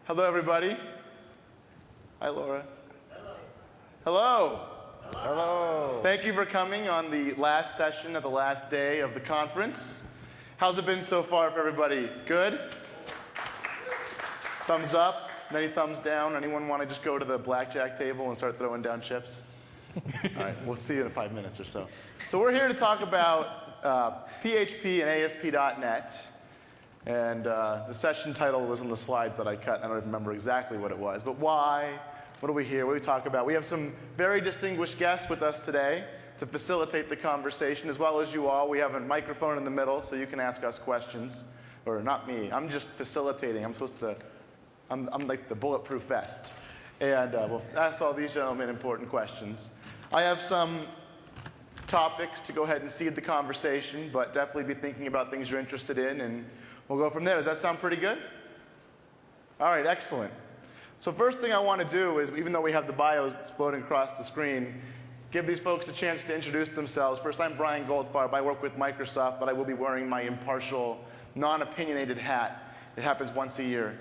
Hello, everybody. Hi, Laura. Hello. Hello. Thank you for coming on the last session of the last day of the conference. How's it been so far for everybody? Good? Thumbs up? Many thumbs down? Anyone want to just go to the blackjack table and start throwing down chips? All right, we'll see you in 5 minutes or so. So we're here to talk about PHP and ASP.NET. And the session title was on the slides that I cut. I don't even remember exactly what it was. But why? What are we here? What do we talk about? We have some very distinguished guests with us today to facilitate the conversation, as well as you all. We have a microphone in the middle, so you can ask us questions. Or not me. I'm just facilitating. I'm like the bulletproof vest. And we'll ask all these gentlemen important questions. I have some topics to go ahead and seed the conversation, but definitely be thinking about things you're interested in, and we'll go from there. Does that sound pretty good? All right, excellent. So first thing I want to do is, even though we have the bios floating across the screen, give these folks a chance to introduce themselves. First, I'm Brian Goldfarb. I work with Microsoft, but I will be wearing my impartial, non-opinionated hat. It happens once a year,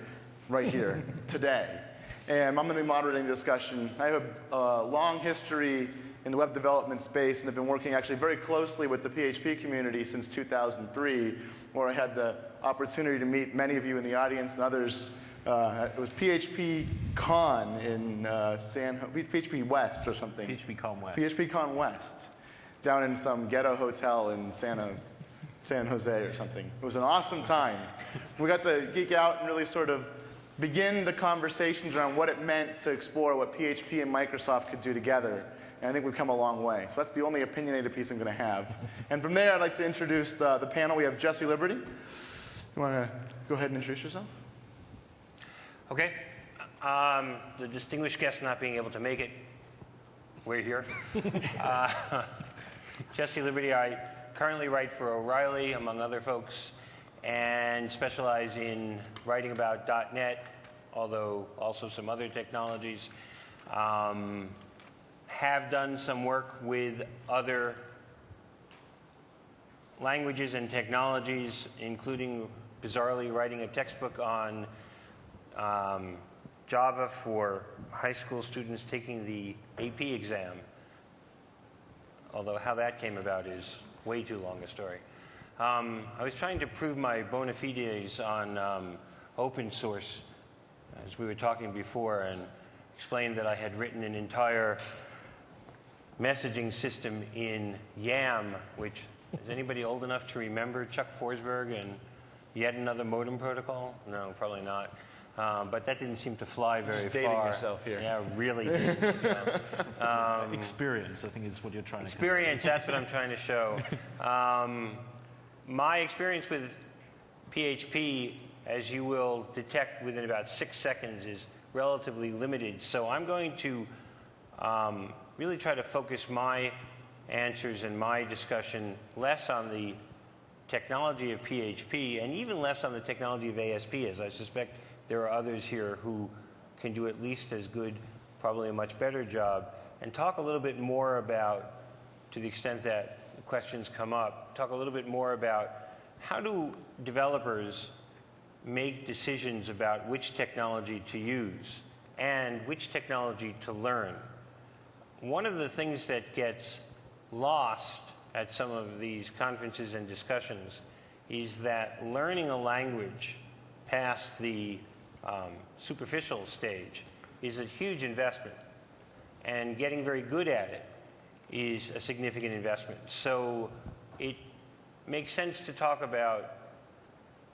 right here, today. And I'm going to be moderating the discussion. I have a long history in the web development space, and have been working actually very closely with the PHP community since 2003, where I had the opportunity to meet many of you in the audience and others. It was PHP Con in PHP West or something. PHP Con West. PHP Con West, down in some ghetto hotel in San Jose or something. It was an awesome time. We got to geek out and really sort of begin the conversations around what it meant to explore what PHP and Microsoft could do together. And I think we've come a long way. So that's the only opinionated piece I'm going to have. And from there, I'd like to introduce the panel. We have Jesse Liberty. You want to go ahead and introduce yourself? Okay. The distinguished guest not being able to make it, we're here. Jesse Liberty. I currently write for O'Reilly, among other folks, and specialize in writing about .NET, although also some other technologies. Have done some work with other languages and technologies, including, bizarrely, writing a textbook on Java for high school students taking the AP exam. Although how that came about is way too long a story. I was trying to prove my bona fides on open source, as we were talking before, and explained that I had written an entire messaging system in YAM, which, is anybody old enough to remember Chuck Forsberg and yet another modem protocol? No, probably not. But that didn't seem to fly very far. Just dating yourself here. Yeah, really did. Experience, I think, is what you're trying to Experience, that's what I'm trying to show. My experience with PHP, as you will detect within about 6 seconds, is relatively limited. So I'm going to really try to focus my answers and my discussion less on the technology of PHP and even less on the technology of ASP, as I suspect there are others here who can do at least as good, probably a much better job, and talk a little bit more about, to the extent that the questions come up, talk a little bit more about how do developers make decisions about which technology to use and which technology to learn. One of the things that gets lost at some of these conferences and discussions is that learning a language past the superficial stage is a huge investment, and getting very good at it is a significant investment. So it makes sense to talk about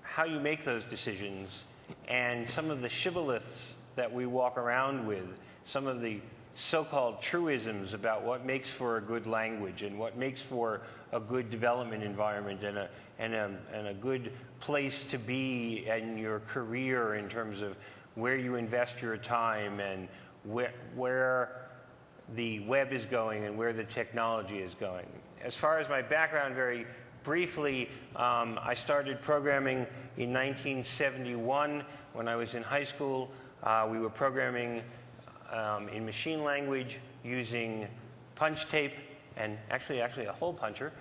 how you make those decisions and some of the shibboleths that we walk around with, some of the so-called truisms about what makes for a good language and what makes for a good development environment and a good place to be in your career in terms of where you invest your time and where the web is going and where the technology is going. As far as my background, very briefly, I started programming in 1971 when I was in high school. We were programming in machine language using punch tape and actually a hole puncher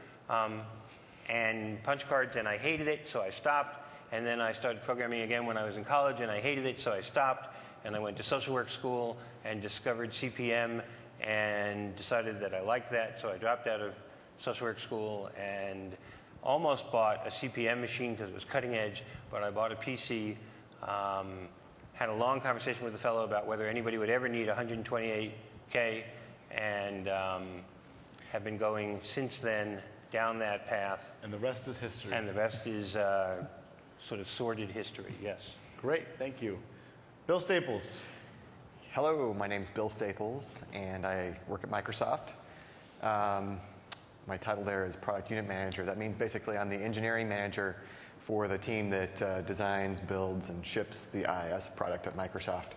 and punch cards, and I hated it, so I stopped. and then I started programming again when I was in college, and I hated it, so I stopped, and I went to social work school and discovered CPM and decided that I liked that, so I dropped out of social work school and almost bought a CPM machine because it was cutting edge, but I bought a PC, had a long conversation with the fellow about whether anybody would ever need 128K, and have been going since then down that path. And the rest is history. And the rest is sort of sordid history, yes. Great, thank you. Bill Staples. Hello, my name's Bill Staples, and I work at Microsoft. My title there is Product Unit Manager. That means basically I'm the engineering manager for the team that designs, builds, and ships the IIS product at Microsoft,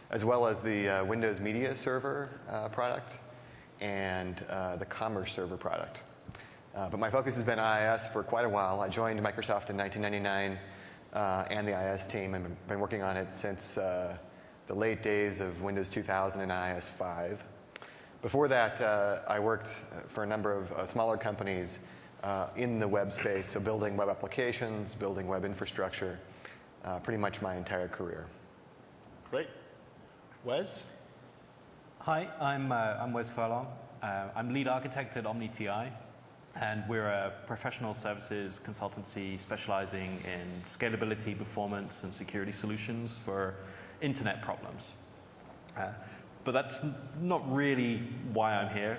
as well as the Windows Media Server product and the Commerce Server product. But my focus has been IIS for quite a while. I joined Microsoft in 1999 and the IIS team. I've been working on it since the late days of Windows 2000 and IIS 5. Before that, I worked for a number of smaller companies in the web space, so building web applications, building web infrastructure, pretty much my entire career. Great. Wes? Hi, I'm Wes Furlong. I'm lead architect at OmniTI, and we're a professional services consultancy specializing in scalability, performance, and security solutions for internet problems. But that's not really why I'm here.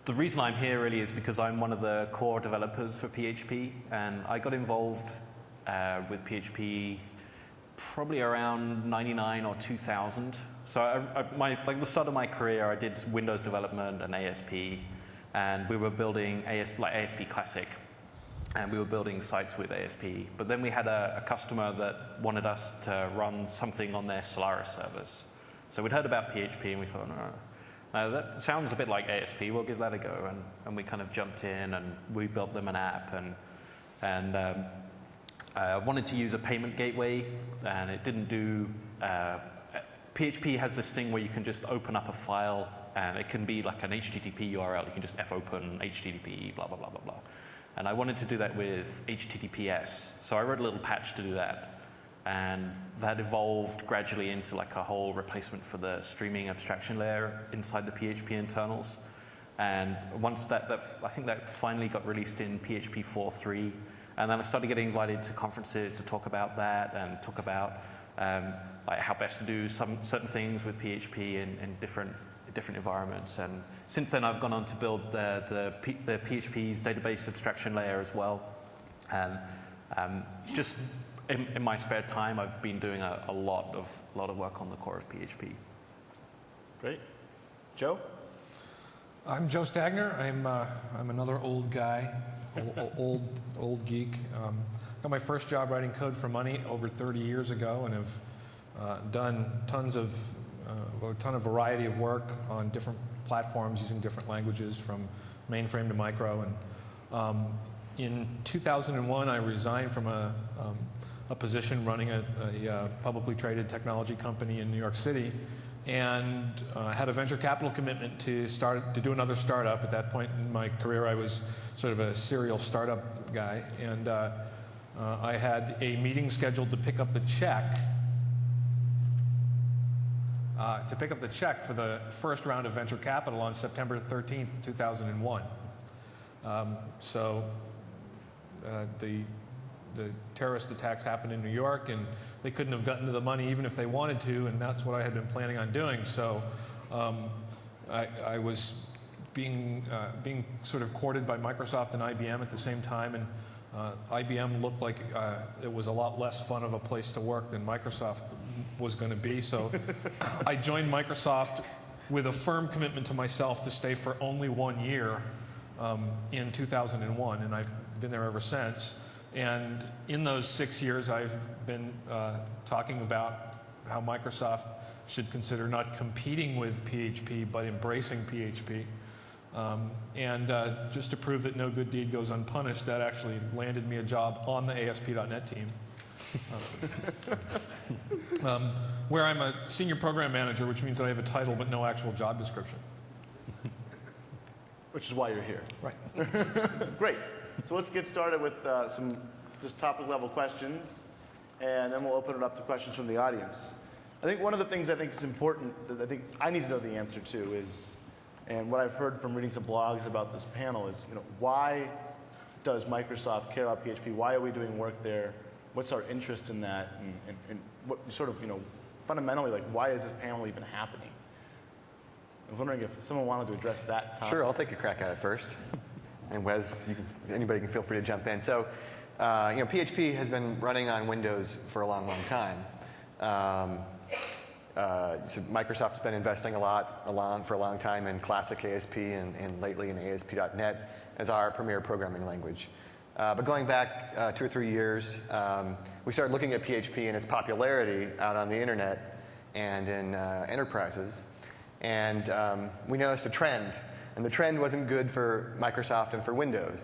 The reason I'm here really is because I'm one of the core developers for PHP, and I got involved with PHP probably around 99 or 2000. So like the start of my career, I did Windows development and ASP, and we were building ASP Classic, and we were building sites with ASP. But then we had a customer that wanted us to run something on their Solaris servers. So we'd heard about PHP, and we thought, no, that sounds a bit like ASP, we'll give that a go. And we kind of jumped in, and we built them an app, and wanted to use a payment gateway, and it didn't do... PHP has this thing where you can just open up a file, and it can be like an HTTP URL. You can just fopen HTTP, blah, blah, blah, blah, blah. And I wanted to do that with HTTPS, so I wrote a little patch to do that. And that evolved gradually into like a whole replacement for the streaming abstraction layer inside the PHP internals. And once I think that finally got released in PHP 4.3. And then I started getting invited to conferences to talk about that and talk about like how best to do certain things with PHP in different environments. And since then, I've gone on to build the PHP's database abstraction layer as well. And just in my spare time, I've been doing a lot of work on the core of PHP. Great. Joe? I'm Joe Stagner. I'm another old guy, old geek. Got my first job writing code for money over 30 years ago, and have done a ton of variety of work on different platforms using different languages, from mainframe to micro. And in 2001, I resigned from a position running a publicly traded technology company in New York City, and had a venture capital commitment to do another startup. At that point in my career, I was sort of a serial startup guy, and I had a meeting scheduled to pick up the check for the first round of venture capital on September 13th, 2001. The terrorist attacks happened in New York, and they couldn't have gotten to the money even if they wanted to, and that's what I had been planning on doing. So I was being sort of courted by Microsoft and IBM at the same time, and IBM looked like it was a lot less fun of a place to work than Microsoft was going to be. So I joined Microsoft with a firm commitment to myself to stay for only 1 year in 2001, and I've been there ever since. And in those 6 years, I've been talking about how Microsoft should consider not competing with PHP, but embracing PHP. Just to prove that no good deed goes unpunished, that actually landed me a job on the ASP.NET team, where I'm a senior program manager, which means that I have a title but no actual job description. Which is why you're here. Right. Great. So let's get started with some just topic level questions, and then we'll open it up to questions from the audience. I think one of the things I think is important that I think I need to know the answer to is, and what I've heard from reading some blogs about this panel is, why does Microsoft care about PHP? Why are we doing work there? What's our interest in that? And what sort of, fundamentally, like, why is this panel even happening? I was wondering if someone wanted to address that topic. Sure, I'll take a crack at it first. And Wes, anybody can feel free to jump in. So, PHP has been running on Windows for a long, long time. So Microsoft's been investing for a long time in classic ASP and lately in ASP.NET as our premier programming language. But going back 2 or 3 years, we started looking at PHP and its popularity out on the internet and in enterprises. And we noticed a trend. And the trend wasn't good for Microsoft and for Windows.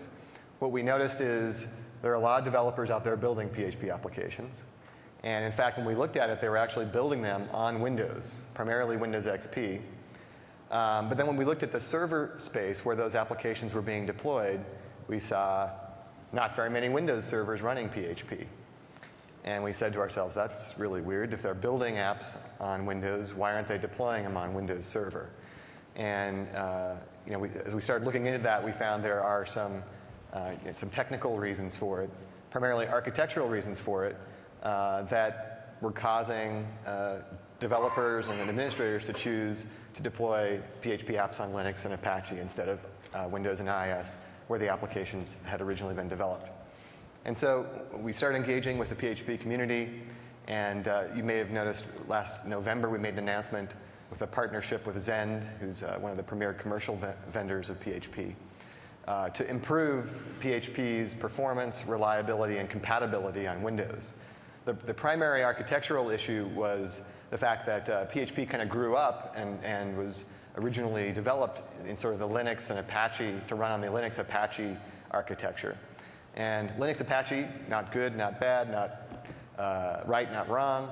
What we noticed is there are a lot of developers out there building PHP applications. And in fact, when we looked at it, they were actually building them on Windows, primarily Windows XP. But then when we looked at the server space where those applications were being deployed, we saw not very many Windows servers running PHP. And we said to ourselves, that's really weird. If they're building apps on Windows, why aren't they deploying them on Windows Server? And as we started looking into that, we found there are some technical reasons for it, primarily architectural reasons for it, that were causing developers and administrators to choose to deploy PHP apps on Linux and Apache instead of Windows and IIS, where the applications had originally been developed. And so we started engaging with the PHP community, and you may have noticed last November we made an announcement with a partnership with Zend, who's one of the premier commercial vendors of PHP, to improve PHP's performance, reliability, and compatibility on Windows. The primary architectural issue was the fact that PHP kind of grew up and was originally developed in sort of the Linux and Apache, to run on the Linux Apache architecture. And Linux Apache, not good, not bad, not right, not wrong,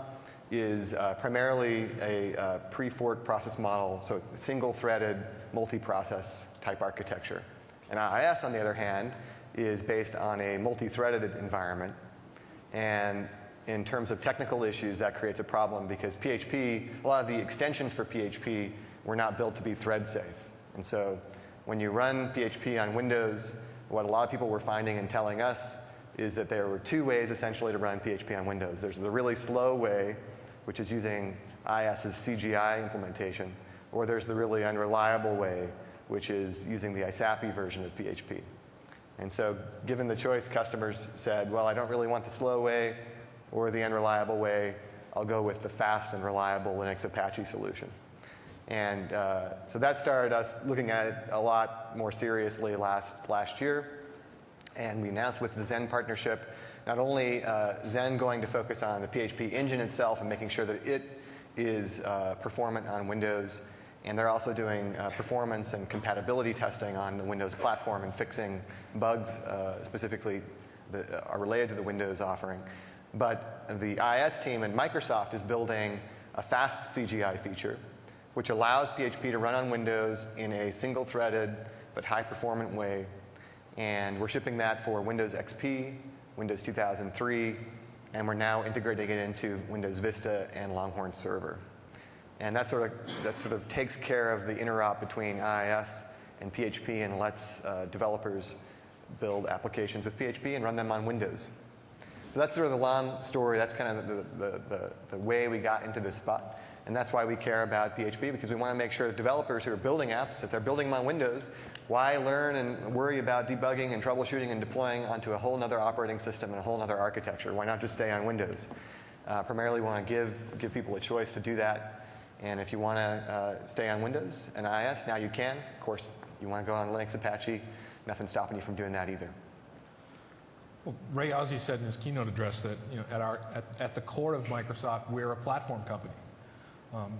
is primarily a pre-fork process model, so single-threaded, multi-process type architecture. And IIS, on the other hand, is based on a multi-threaded environment. And in terms of technical issues, that creates a problem because PHP, a lot of the extensions for PHP were not built to be thread safe. And so when you run PHP on Windows, what a lot of people were finding and telling us is that there were 2 ways essentially to run PHP on Windows. There's the really slow way, which is using IIS's CGI implementation, or there's the really unreliable way, which is using the ISAPI version of PHP. And so given the choice, customers said, well, I don't really want the slow way or the unreliable way. I'll go with the fast and reliable Linux Apache solution. And so that started us looking at it a lot more seriously last year. And we announced with the Zend partnership, not only Zend going to focus on the PHP engine itself and making sure that it is performant on Windows, and they're also doing performance and compatibility testing on the Windows platform and fixing bugs specifically that are related to the Windows offering. But the IIS team and Microsoft is building a fast CGI feature, which allows PHP to run on Windows in a single-threaded but high-performant way. And we're shipping that for Windows XP, Windows 2003, and we're now integrating it into Windows Vista and Longhorn Server. And that sort of takes care of the interop between IIS and PHP and lets developers build applications with PHP and run them on Windows. So that's sort of the long story. That's kind of the way we got into this spot. And that's why we care about PHP, because we want to make sure that developers who are building apps, if they're building them on Windows, why learn and worry about debugging and troubleshooting and deploying onto a whole other operating system and a whole other architecture? Why not just stay on Windows? Primarily, we want to give people a choice to do that. And if you want to stay on Windows and IIS, now you can. Of course, you want to go on Linux Apache, nothing's stopping you from doing that either. Well, Ray Ozzie said in his keynote address that at the core of Microsoft, we're a platform company.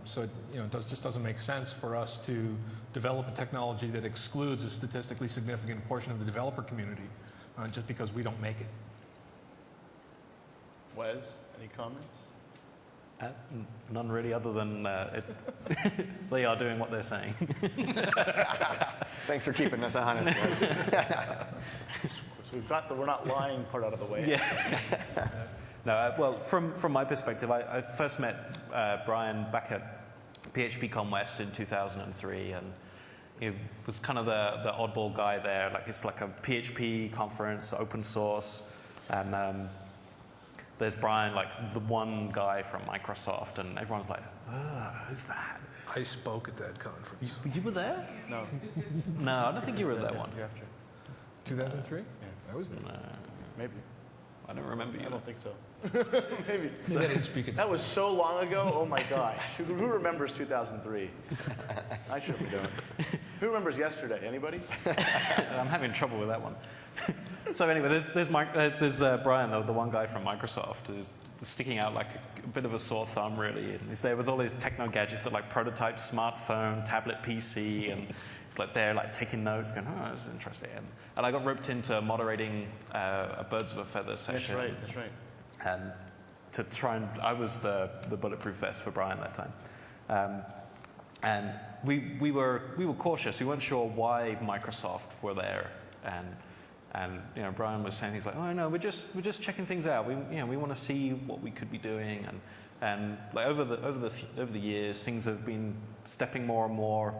So it just doesn't make sense for us to develop a technology that excludes a statistically significant portion of the developer community just because we don't make it. Wes, any comments? None really, other than they are doing what they're saying. Thanks for keeping us honest. we've got the we're not lying part out of the way. Yeah. No, well, from my perspective, I first met Brian back at PHPCon West in 2003, and he was kind of the oddball guy there. Like, it's like a PHP conference, open source, and there's Brian, like the one guy from Microsoft, and everyone's like, who's that? I spoke at that conference. You were there? No. No, I don't think you were at that one. 2003? Yeah. I was there. Maybe. I don't remember you. I don't think so. Maybe. Maybe I didn't speak at That was so long ago. Oh my gosh. Who remembers 2003? I should have done it. Who remembers yesterday? Anybody? I'm having trouble with that one. So anyway, there's Brian, the one guy from Microsoft, who's sticking out like a bit of a sore thumb, really. And he's there with all his techno gadgets, got like prototype smartphone, tablet PC, and he's like there, like taking notes, going, "Oh, this is interesting." And I got roped into moderating a Birds of a Feather session. That's right. And to try and, I was the bulletproof vest for Brian that time. And we were cautious. We weren't sure why Microsoft were there. And you know, Brian was saying things like, "Oh no, we're just checking things out. We want to see what we could be doing." And like over the years, things have been stepping more and more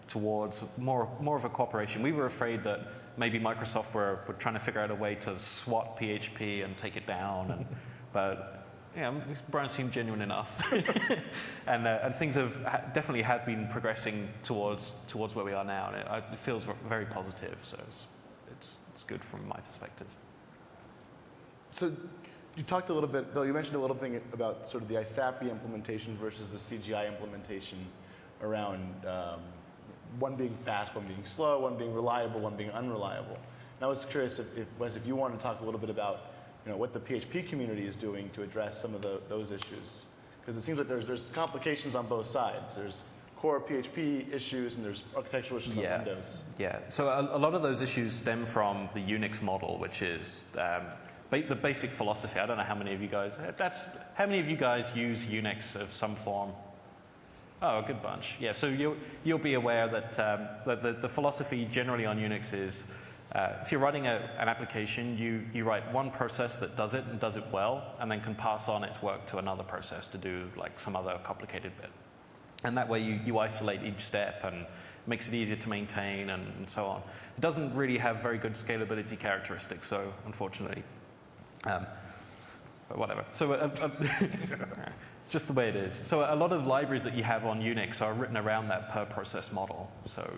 towards more of a cooperation. We were afraid that maybe Microsoft were trying to figure out a way to swat PHP and take it down, but Brian seemed genuine enough, and things definitely have been progressing towards where we are now, and it feels very positive. So it's good from my perspective. So you talked a little bit, Bill, you mentioned a little thing about sort of the ASP implementation versus the CGI implementation around one being fast, one being slow, one being reliable, one being unreliable. And I was curious if you wanted to talk a little bit about what the PHP community is doing to address some of those issues. Because it seems like there's complications on both sides. There's core PHP issues and there's architectural issues on Windows. Yeah, so a lot of those issues stem from the Unix model, which is the basic philosophy. I don't know how many of you guys, use Unix of some form? Oh, a good bunch. Yeah, so you'll be aware that the philosophy generally on Unix is if you're writing an application, you write one process that does it and does it well, and then can pass on its work to another process to do like some other complicated bit. And that way you isolate each step and makes it easier to maintain and so on. It doesn't really have very good scalability characteristics, so unfortunately. But whatever. So it's just the way it is. So a lot of libraries that you have on Unix are written around that per process model. So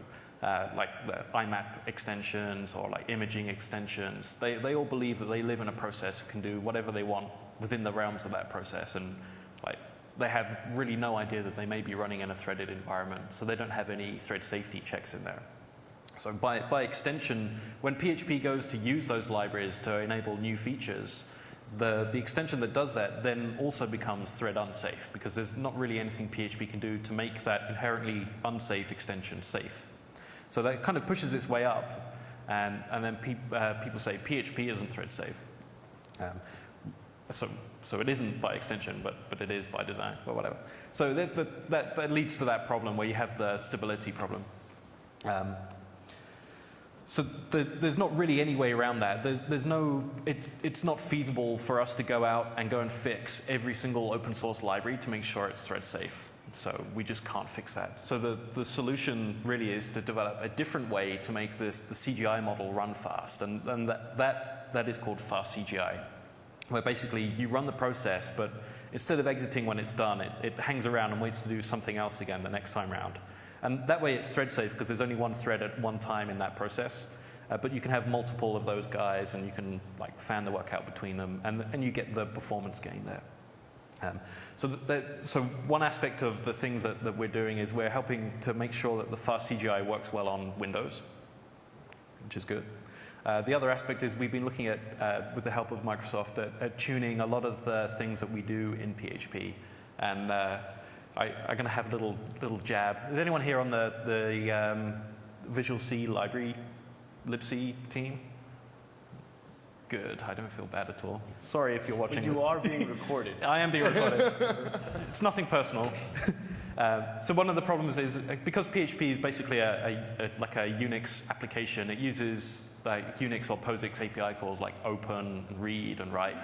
like the IMAP extensions or like imaging extensions, they all believe that they live in a process and can do whatever they want within the realms of that process, and like they have really no idea that they may be running in a threaded environment, so they don't have any thread safety checks in there. So by extension, when PHP goes to use those libraries to enable new features, the extension that does that then also becomes thread unsafe, because there's not really anything PHP can do to make that inherently unsafe extension safe. So that kind of pushes its way up, and then people say PHP isn't thread safe. So it isn't by extension, but it is by design, but whatever. So that leads to that problem where you have the stability problem. So there's not really any way around that. It's not feasible for us to go out and fix every single open source library to make sure it's thread safe. So we just can't fix that. So the solution really is to develop a different way to make the CGI model run fast, and that is called fast CGI, where basically you run the process, but instead of exiting when it's done, it hangs around and waits to do something else again the next time around. And that way it's thread safe because there's only one thread at one time in that process. But you can have multiple of those guys, and you can like fan the work out between them, and you get the performance gain there. So one aspect of the things that we're doing is we're helping to make sure that the fast CGI works well on Windows, which is good. The other aspect is we've been looking at, with the help of Microsoft, at tuning a lot of the things that we do in PHP. And I'm going to have a little jab. Is anyone here on the Visual C library libc team? Good. I don't feel bad at all. Sorry if you're watching this. You are being recorded. I am being recorded. It's nothing personal. So one of the problems is because PHP is basically like a Unix application, it uses like Unix or POSIX API calls like open, and read, and write.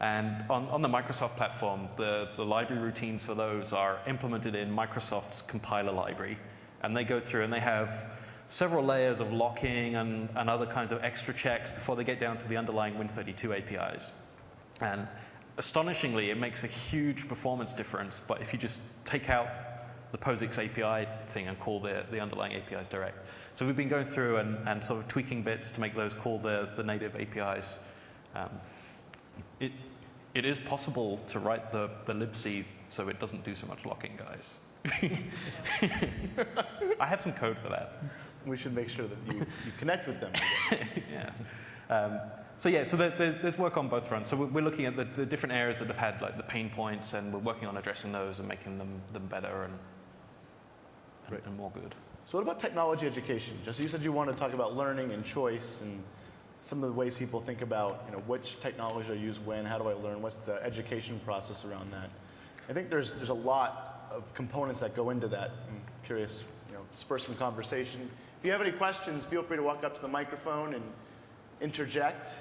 And on the Microsoft platform, the library routines for those are implemented in Microsoft's compiler library. And they go through and they have several layers of locking and other kinds of extra checks before they get down to the underlying Win32 APIs. And astonishingly, it makes a huge performance difference. But if you just take out the POSIX API thing and call the underlying APIs direct. So we've been going through and sort of tweaking bits to make those call the native APIs. It is possible to write the libc so it doesn't do so much locking, guys. I have some code for that. We should make sure that you connect with them. Yeah. So there's work on both fronts. So we're looking at the different areas that have had like the pain points, and we're working on addressing those and making them better and more good. So what about technology education? Just you said you wanted to talk about learning and choice and some of the ways people think about, which technology I use when, how do I learn, what's the education process around that. I think there's a lot of components that go into that. I'm curious, spur some conversation. If you have any questions, feel free to walk up to the microphone and interject.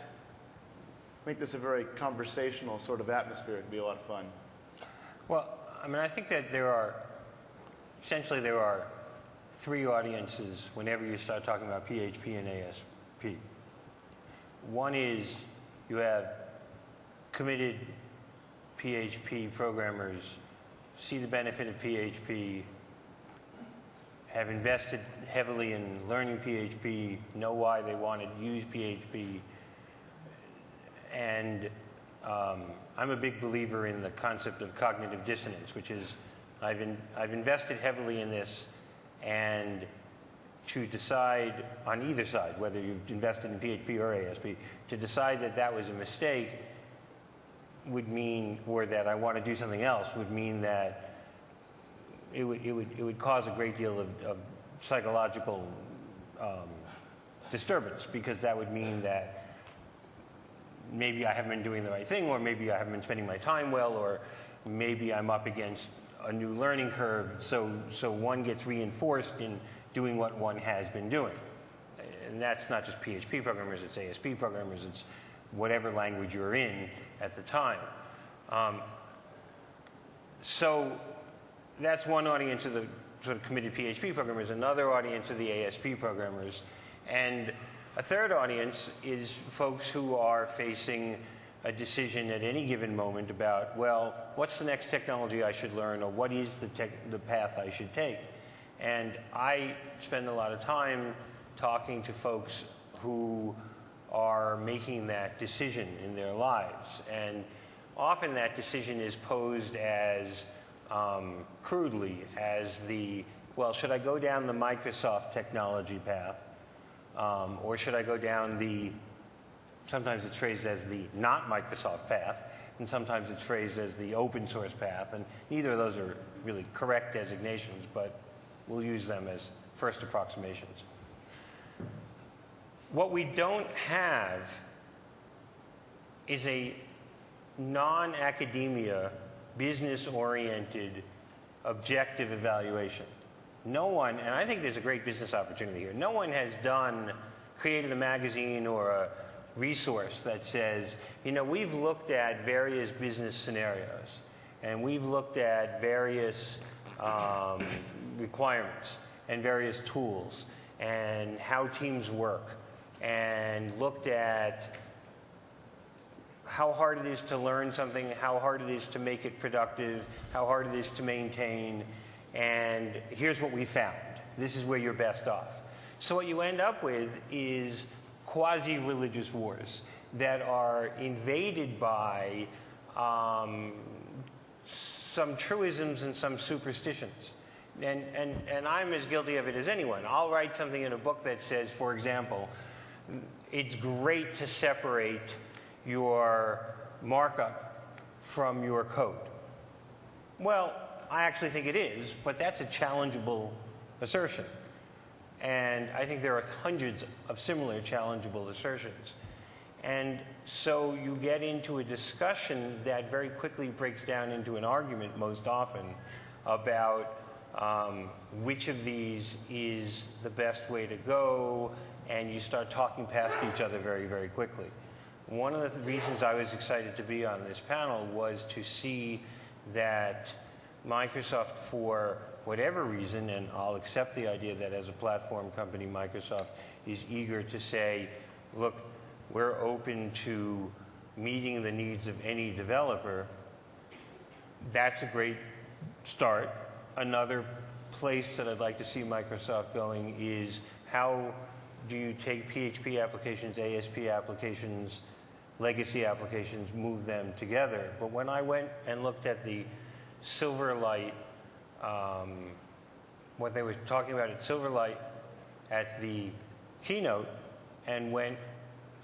Make this a very conversational sort of atmosphere. It'd be a lot of fun. Well, I think that there are three audiences whenever you start talking about PHP and ASP. One is you have committed PHP programmers, see the benefit of PHP, have invested heavily in learning PHP, know why they want to use PHP, and I'm a big believer in the concept of cognitive dissonance, which is I've invested heavily in this, and to decide on either side, whether you've invested in PHP or ASP, to decide that that was a mistake would mean, or that I want to do something else, would mean that it would cause a great deal of psychological disturbance, because that would mean that maybe I haven't been doing the right thing, or maybe I haven't been spending my time well, or maybe I'm up against a new learning curve, so one gets reinforced in doing what one has been doing. And that's not just PHP programmers, it's ASP programmers, it's whatever language you're in at the time. So that's one audience of the sort of committed PHP programmers, another audience of the ASP programmers, and a third audience is folks who are facing a decision at any given moment about, well, what's the next technology I should learn, or what is the path I should take? And I spend a lot of time talking to folks who are making that decision in their lives. And often that decision is posed as crudely as well, should I go down the Microsoft technology path? Or should I go down sometimes it's phrased as the not Microsoft path, and sometimes it's phrased as the open source path, and neither of those are really correct designations, but we'll use them as first approximations. What we don't have is a non-academia, business-oriented, objective evaluation. No one, and I think there's a great business opportunity here, no one has created a magazine or a resource that says, we've looked at various business scenarios, and we've looked at various requirements and various tools and how teams work, and looked at how hard it is to learn something, how hard it is to make it productive, how hard it is to maintain, and here's what we found. This is where you're best off. So what you end up with is quasi-religious wars that are invaded by some truisms and some superstitions. And I'm as guilty of it as anyone. I'll write something in a book that says, for example, it's great to separate your markup from your code. Well, I actually think it is, but that's a challengeable assertion. And I think there are hundreds of similar challengeable assertions. And so you get into a discussion that very quickly breaks down into an argument most often about which of these is the best way to go, and you start talking past each other very, very quickly. One of the reasons I was excited to be on this panel was to see that Microsoft, for whatever reason, and I'll accept the idea that as a platform company, Microsoft is eager to say, look, we're open to meeting the needs of any developer. That's a great start. Another place that I'd like to see Microsoft going is how do you take PHP applications, ASP applications, legacy applications, move them together. But when I went and looked at the Silverlight, what they were talking about at Silverlight at the keynote, and went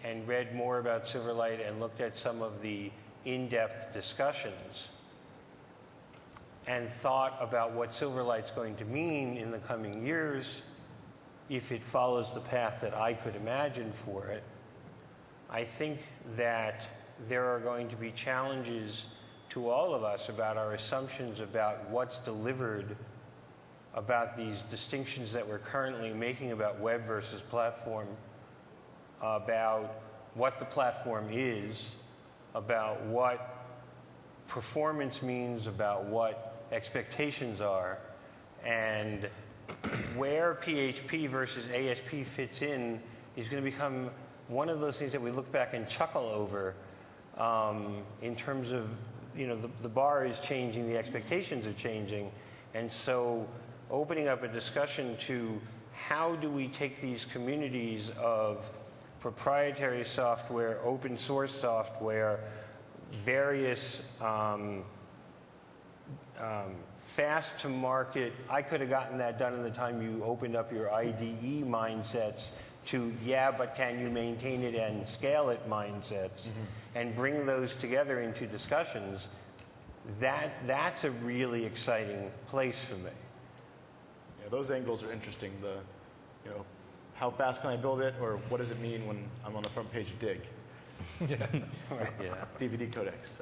and read more about Silverlight and looked at some of the in-depth discussions and thought about what Silverlight's going to mean in the coming years if it follows the path that I could imagine for it, I think that there are going to be challenges to all of us about our assumptions about what's delivered, about these distinctions that we're currently making about web versus platform, about what the platform is, about what performance means, about what expectations are, and where PHP versus ASP fits in is going to become one of those things that we look back and chuckle over in terms of, you know, the bar is changing, the expectations are changing, and so opening up a discussion to how do we take these communities of proprietary software, open source software, various fast to market, I could have gotten that done in the time you opened up your IDE mindsets, to yeah, but can you maintain it and scale it mindsets, and bring those together into discussions. That's a really exciting place for me. Yeah, those angles are interesting. The, you know, how fast can I build it, or what does it mean when I'm on the front page of Dig? Yeah. Yeah. DVD codecs.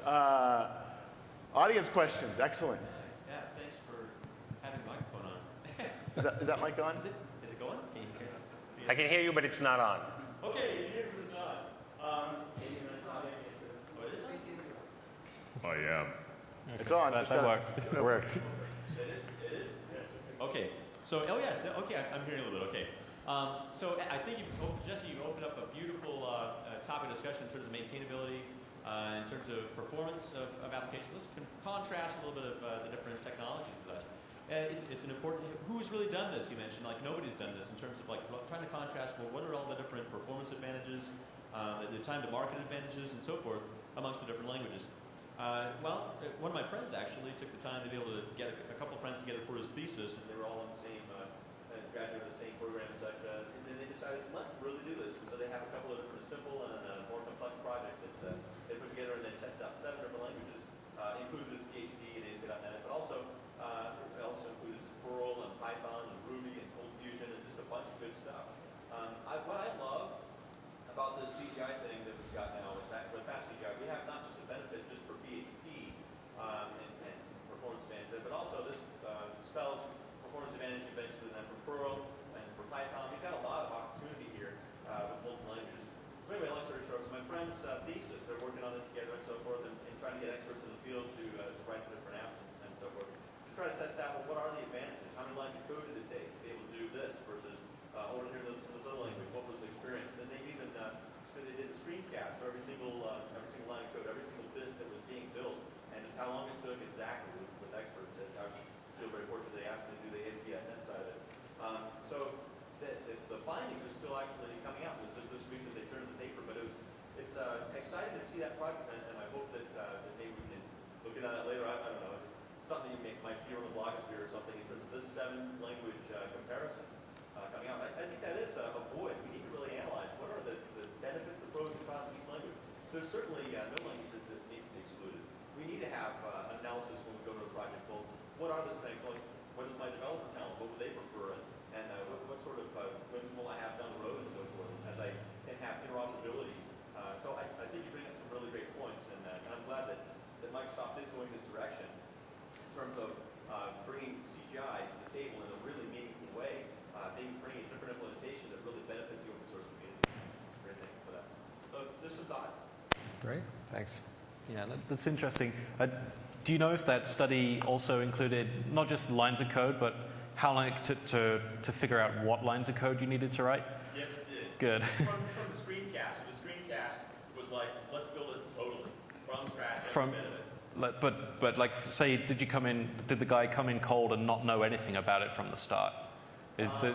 Audience questions. Excellent. Yeah, thanks for having the microphone on. Is that mic on? Is it going? Can you hear me? I can hear you, but it's not on. Okay, you hear it's on. What is it? I am. It's on. That Just gotta- worked. It worked. It is? Okay. So, oh yes, okay, I'm hearing a little bit, okay. So I think Jesse, you opened up a beautiful topic of discussion in terms of maintainability, in terms of performance of applications. Let's contrast a little bit of the different technologies and such. It's an important, who's really done this, you mentioned, like nobody's done this in terms of like trying to contrast, well, what are all the different performance advantages, the time to market advantages and so forth amongst the different languages. One of my friends actually took the time to be able to get a couple of friends together for his thesis, and they were all in the same, graduated the same program and such, and then they decided, let's really do this. And so they have a couple of different simple and more complex projects that they put together and then tested out 7 different languages, including this PHP and ASP.NET, but also includes Perl and Python and Ruby and Cold Fusion and just a bunch of good stuff. What I love about this CGI thing that we've got now, with fast CGI, we have not just a benefit just for PHP and performance advantage, but also this spells performance advantage eventually then for Perl and for Python. We've got a lot of opportunity here with multiple languages. So anyway, long story short, so my friend's thesis, they're working on it together and so forth, and trying to get experts in the field to write the different apps and so forth, to try to test out, well, what are the advantages? How many lines of code did it take to be able to do this versus over here in this other language? What was the experience? And then they even they did the screencast for every single line of code, every single bit that was being built, and just how long it took exactly with experts. I feel very fortunate they asked me to do the ASP.NET side of it. So the findings are still actually coming out. It was just this week that they turned the paper, but it's exciting to see that project, and I hope that maybe we can look at that later. I don't know. Something you might see on the blogosphere or something in terms of this 7-language comparison coming out. I think that is a void. We need to really analyze what are the benefits, the pros and cons of each language. There's certainly no language that needs to be excluded. We need to have analysis when we go to a project. Well, what are the strengths? What is my developer talent? What would they prefer? And what sort of wins will I have down the road and so forth as I can have interoperability. So I think you bring up some really great points, and I'm glad that Microsoft is going this direction in terms of bringing CGI PHI to the table in a really meaningful way, maybe bring a different implementation that really benefits the open source community. Great thing for that. So there's some thoughts. Great. Thanks. Yeah, that's interesting. Do you know if that study also included not just lines of code, but how long to figure out what lines of code you needed to write? Yes, it did. Good. From the screencast. So the screencast was like, let's build it totally from scratch. From Every bit of it. but like say, did the guy come in cold and not know anything about it from the start?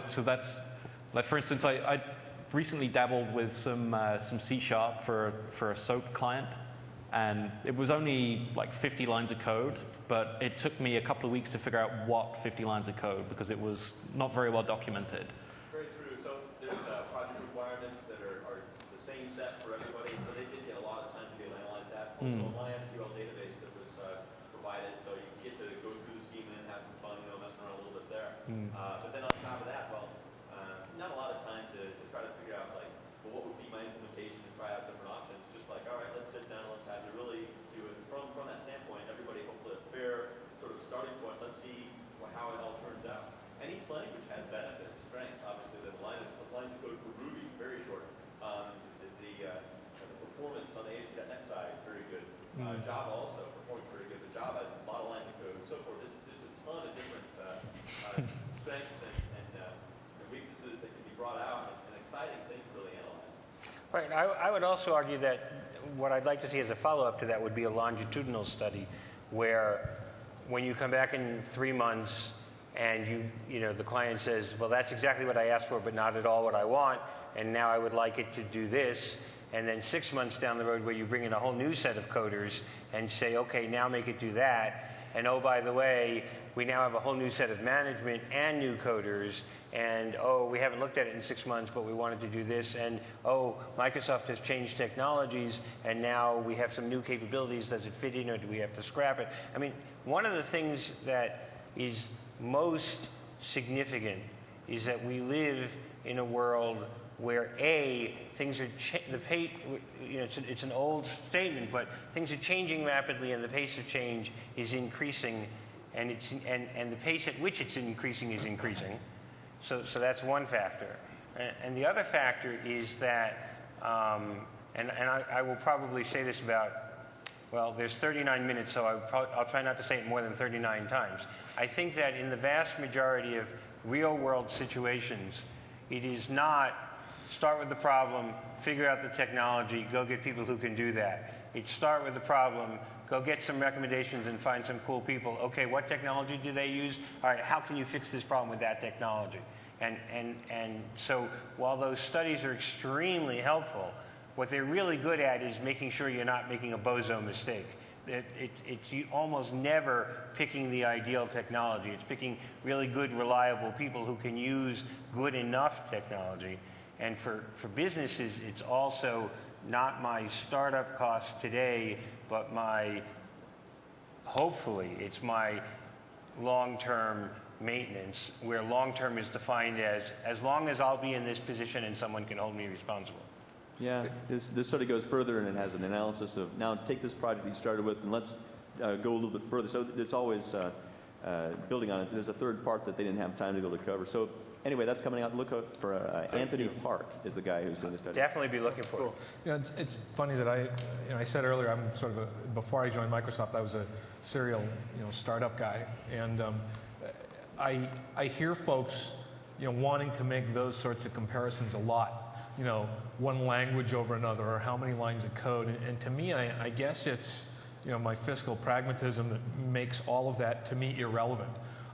So that's like, for instance, I recently dabbled with some C# for a SOAP client, and it was only like 50 lines of code, but it took me a couple of weeks to figure out what 50 lines of code because it was not very well documented. Very true. So there's project requirements that are the same set for everybody. So they did get a lot of time to be able to analyze that. Also, a MySQL database that was provided, so you can get to go through the schema and have some fun, messing around a little bit there. But then on top of that, well, not a lot of time to try to figure out like, well, what would be my implementation and try out different options. Just like, all right, let's sit down, let's have to really do it from that standpoint. Everybody hopefully a fair sort of starting point. Let's see how it all turns out. And each language has benefits, strengths. Obviously, the lines of code for Ruby very short. The performance on the ASP.NET side very good. Java also performs very good. But Java has a lot of lines of code and so forth. There's just a ton of different strengths and weaknesses that can be brought out and exciting things to really analyze. Right. I would also argue that what I'd like to see as a follow-up to that would be a longitudinal study where when you come back in 3 months and the client says, well, that's exactly what I asked for, but not at all what I want, and now I would like it to do this, and then 6 months down the road where you bring in a whole new set of coders and say, okay, now make it do that, and oh, by the way, we now have a whole new set of management and new coders, and oh, we haven't looked at it in 6 months, but we wanted to do this, and oh, Microsoft has changed technologies, and now we have some new capabilities. Does it fit in, or do we have to scrap it? I mean, one of the things that is most significant is that we live in a world where things are it's an old statement, but things are changing rapidly, and the pace of change is increasing, and the pace at which it's increasing is increasing. So that's one factor, and the other factor is that, and I will probably say this about. Well, there's 39 minutes, so I'll try not to say it more than 39 times. I think that in the vast majority of real-world situations, it is not start with the problem, figure out the technology, go get people who can do that. It's start with the problem, go get some recommendations and find some cool people. Okay, what technology do they use? All right, how can you fix this problem with that technology? And so while those studies are extremely helpful, what they're really good at is making sure you're not making a bozo mistake. It's almost never picking the ideal technology. It's picking really good, reliable people who can use good enough technology. And for businesses, it's also not my startup cost today, but hopefully, it's my long-term maintenance, where long-term is defined as long as I'll be in this position and someone can hold me responsible. Yeah, this study goes further, and it has an analysis of, now take this project that you started with and let's go a little bit further. So it's always building on it. There's a third part that they didn't have time to be able to cover. So anyway, that's coming out. Look out for Anthony Park is the guy who's doing the study. Definitely be looking for it. It's funny that I said earlier, I'm sort of before I joined Microsoft, I was a serial startup guy, and I hear folks wanting to make those sorts of comparisons a lot. One language over another, or how many lines of code. And to me, I guess it's, my fiscal pragmatism that makes all of that, to me, irrelevant.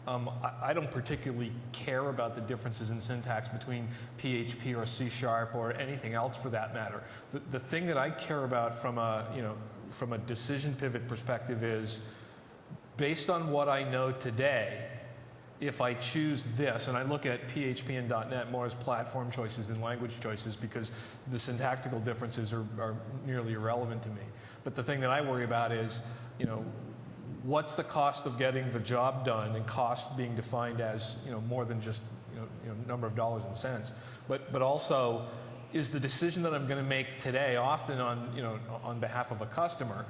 I don't particularly care about the differences in syntax between PHP or C# or anything else for that matter. The thing that I care about from a decision pivot perspective is, based on what I know today, if I choose this, and I look at PHP and .NET more as platform choices than language choices because the syntactical differences are nearly irrelevant to me. But the thing that I worry about is, what's the cost of getting the job done, and cost being defined as more than just number of dollars and cents, but also is the decision that I'm going to make today, often on behalf of a customer,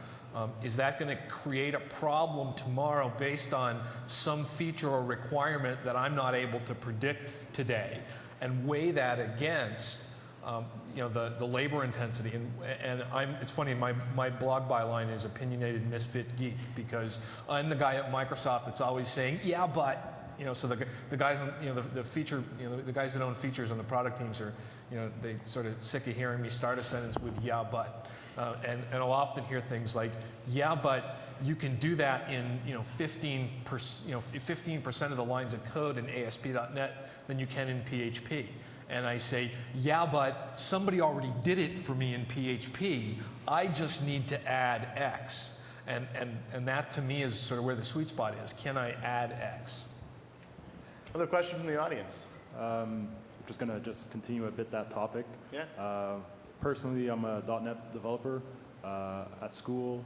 is that going to create a problem tomorrow based on some feature or requirement that I'm not able to predict today, and weigh that against the labor intensity. And it's funny, my blog byline is opinionated misfit geek, because I'm the guy at Microsoft that's always saying, yeah, but. So the guys on the guys that own features on the product teams are they sort of sick of hearing me start a sentence with yeah but, and I'll often hear things like, yeah, but you can do that in 15% of the lines of code in ASP.NET than you can in PHP. And I say, yeah, but somebody already did it for me in PHP. I just need to add X, and that to me is sort of where the sweet spot is. Can I add X? Another question from the audience. Just going to continue a bit that topic. Yeah. Personally, I'm a .NET developer at school,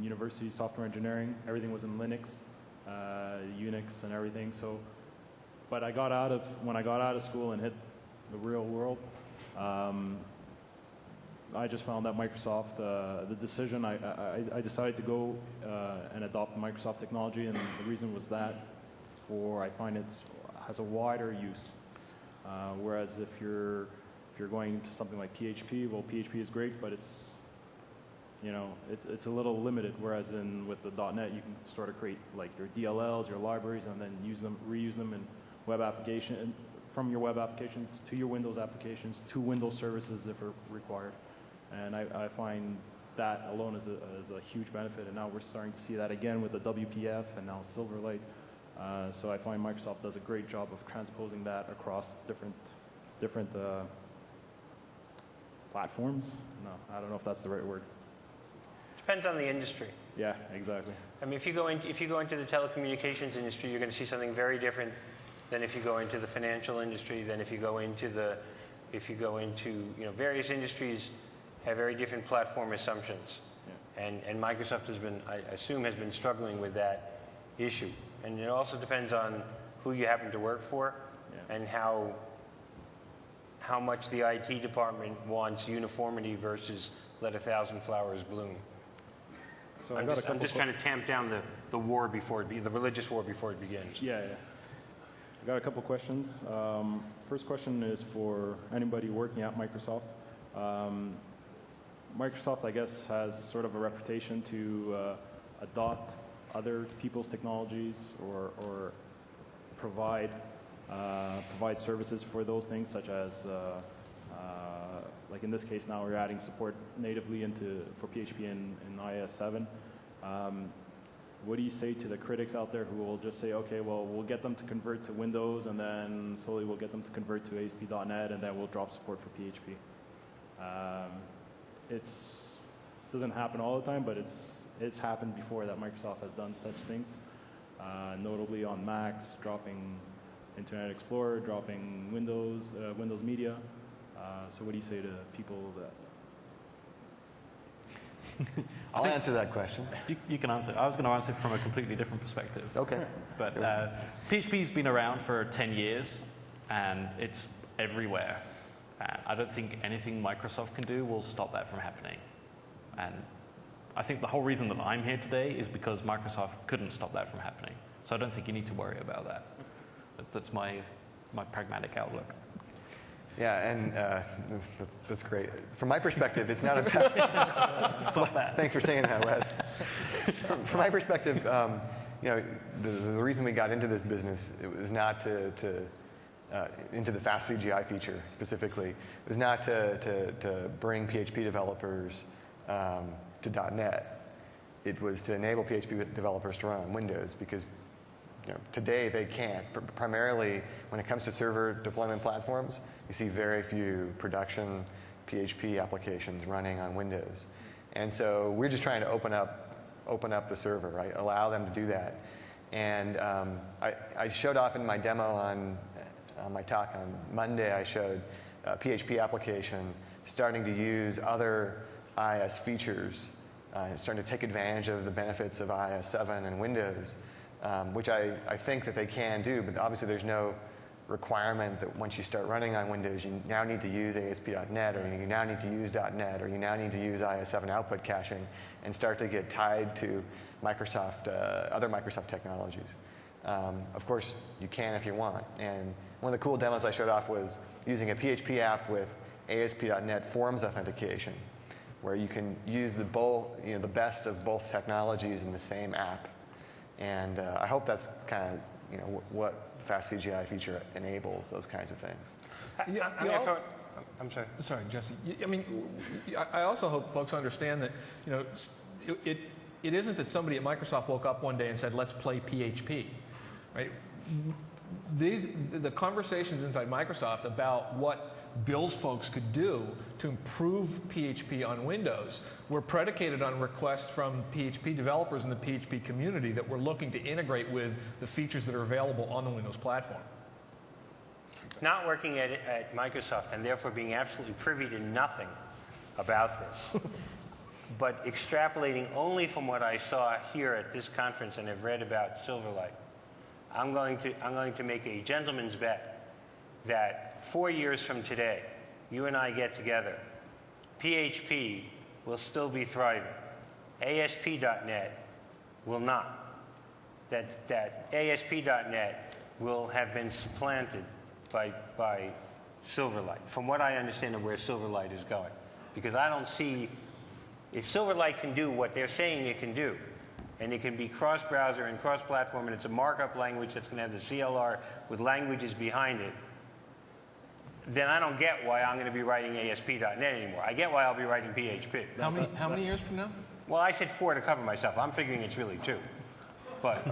university, software engineering. Everything was in Linux, Unix, and everything. So, but when I got out of school and hit the real world, I just found that Microsoft, the decision, I decided to go and adopt Microsoft technology, and the reason was that. I find it has a wider use, whereas if you're going to something like PHP, well, PHP is great, but it's a little limited. Whereas with the .NET, you can sort of create like your DLLs, your libraries, and then reuse them in web application, from your web applications to your Windows applications to Windows services if required. And I find that alone is a huge benefit. And now we're starting to see that again with the WPF and now Silverlight. So I find Microsoft does a great job of transposing that across different platforms. No, I don't know if that's the right word. Depends on the industry. Yeah, exactly. I mean, if you go into the telecommunications industry, you're going to see something very different than if you go into the financial industry, than if you go into various industries have very different platform assumptions. Yeah. And Microsoft I assume has been struggling with that issue. And it also depends on who you happen to work for, yeah, and how much the IT department wants uniformity versus let 1,000 flowers bloom. So I'm just trying to tamp down the war the religious war before it begins. Yeah. I got a couple questions. First question is for anybody working at Microsoft. Microsoft, I guess, has sort of a reputation to adopt other people's technologies or provide services for those things, such as like in this case now we're adding support natively for PHP in MIX07. What do you say to the critics out there who will just say, okay, well, we'll get them to convert to Windows, and then slowly we'll get them to convert to ASP.NET, and then we'll drop support for PHP? It doesn't happen all the time, but it's happened before that Microsoft has done such things, notably on Macs, dropping Internet Explorer, dropping Windows Media. So what do you say to people that... I'll answer that question. You can answer. I was going to answer from a completely different perspective. Okay. But PHP's been around for 10 years, and it's everywhere. I don't think anything Microsoft can do will stop that from happening. And I think the whole reason that I'm here today is because Microsoft couldn't stop that from happening. So I don't think you need to worry about that. That's my pragmatic outlook. Yeah, and that's great. From my perspective, it's not about... It's not bad. Thanks for saying that, Wes. From my perspective, the reason we got into this business, it was not into the fast CGI feature specifically. It was not to bring PHP developers to .NET. It was to enable PHP developers to run on Windows, because today they can't. Primarily, when it comes to server deployment platforms, you see very few production PHP applications running on Windows. And so we're just trying to open up the server, right? Allow them to do that. And I showed off in my demo on my talk on Monday. I showed a PHP application starting to use other IIS features, starting to take advantage of the benefits of MIX07 and Windows, which I think that they can do, but obviously there's no requirement that once you start running on Windows, you now need to use ASP.NET, or you now need to use .NET, or you now need to use IS7 output caching, and start to get tied to Microsoft, other Microsoft technologies. Of course, you can if you want. And one of the cool demos I showed off was using a PHP app with ASP.NET Forms authentication, where you can use the best of both technologies in the same app. And I hope that's kind of what Fast CGI feature enables, those kinds of things. I'm sorry. Sorry, Jesse. I mean, I also hope folks understand that it isn't that somebody at Microsoft woke up one day and said, "Let's play PHP," right? The conversations inside Microsoft about what Bill's folks could do to improve PHP on Windows were predicated on requests from PHP developers in the PHP community that were looking to integrate with the features that are available on the Windows platform. Not working at Microsoft and therefore being absolutely privy to nothing about this, but extrapolating only from what I saw here at this conference and have read about Silverlight, I'm going to make a gentleman's bet that 4 years from today, you and I get together, PHP will still be thriving. ASP.NET will not. That ASP.NET will have been supplanted by Silverlight, from what I understand of where Silverlight is going. Because I don't see, if Silverlight can do what they're saying it can do, and it can be cross-browser and cross-platform, and it's a markup language that's going to have the CLR with languages behind it, then I don't get why I'm going to be writing ASP.NET anymore. I get why I'll be writing PHP. How many years from now? Well, I said 4 to cover myself. I'm figuring it's really 2. But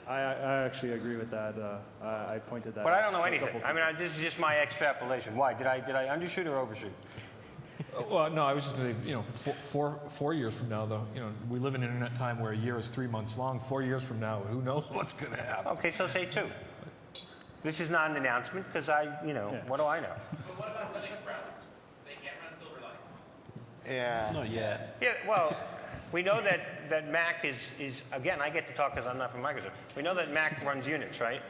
I actually agree with that. I pointed that out. But I don't know anything. I mean, this is just my extrapolation. Why? Did I undershoot or overshoot? Well, no, I was just going to, 4 years from now, though, we live in an internet time where a year is 3 months long. 4 years from now, who knows what's going to happen? Okay, so say 2. This is not an announcement because what do I know? But what about Linux browsers? They can't run Silverlight. Yeah. Not yet. Yeah, well, we know that Mac is again, I get to talk because I'm not from Microsoft. We know that Mac runs Unix, right?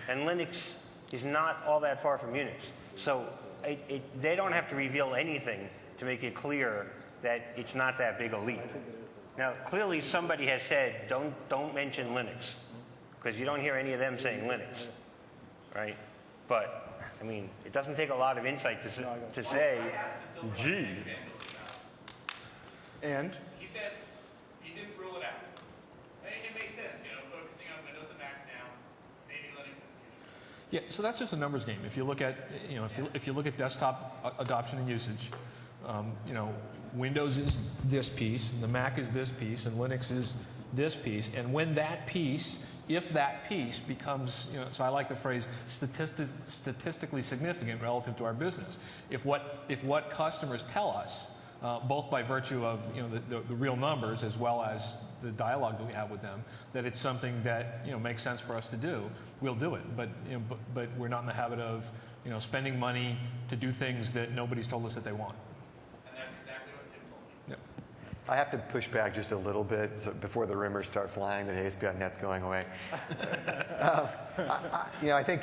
And Linux is not all that far from Unix. So they don't have to reveal anything to make it clear that it's not that big a leap. Now, clearly somebody has said, don't mention Linux, because you don't hear any of them saying Linux, right? But, I mean, it doesn't take a lot of insight to say, gee. And? He said he didn't rule it out. It makes sense, focusing on Windows and Mac now, maybe Linux in the future. Yeah, so that's just a numbers game. If you look at, if you look at desktop adoption and usage, Windows is this piece, and the Mac is this piece, and Linux is this piece. And when that piece, if that piece becomes, so I like the phrase statistically significant relative to our business. If what customers tell us, both by virtue of the real numbers as well as the dialogue that we have with them, that it's something that makes sense for us to do, we'll do it. But but we're not in the habit of spending money to do things that nobody's told us that they want. And that's exactly what Tim told me. Yep. I have to push back just a little bit before the rumors start flying that ASP.NET's going away. I think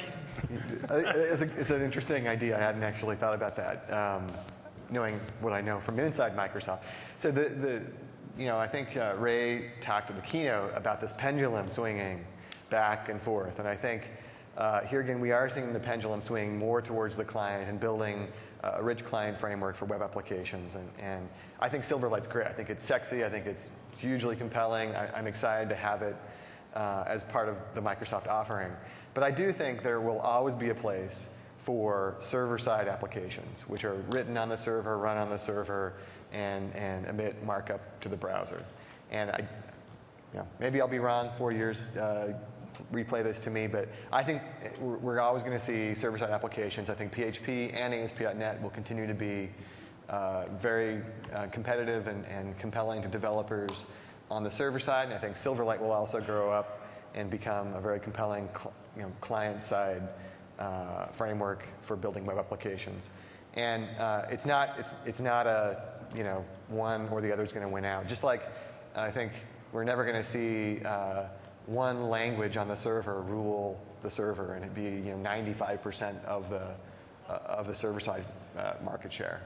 it's an interesting idea. I hadn't actually thought about that, knowing what I know from inside Microsoft. So I think Ray talked in the keynote about this pendulum swinging back and forth, and I think here again we are seeing the pendulum swing more towards the client and building a rich client framework for web applications. And I think Silverlight's great. I think it's sexy. I think it's hugely compelling. I'm excited to have it as part of the Microsoft offering. But I do think there will always be a place for server-side applications, which are written on the server, run on the server, and emit markup to the browser. And maybe I'll be wrong. 4 years, replay this to me, but I think we're always going to see server-side applications. I think PHP and ASP.NET will continue to be very competitive and compelling to developers on the server side, and I think Silverlight will also grow up and become a very compelling client-side framework for building web applications. And it's not a one or the other is going to win out. Just like I think we're never going to see one language on the server rule the server, and it'd be 95% of the server side market share.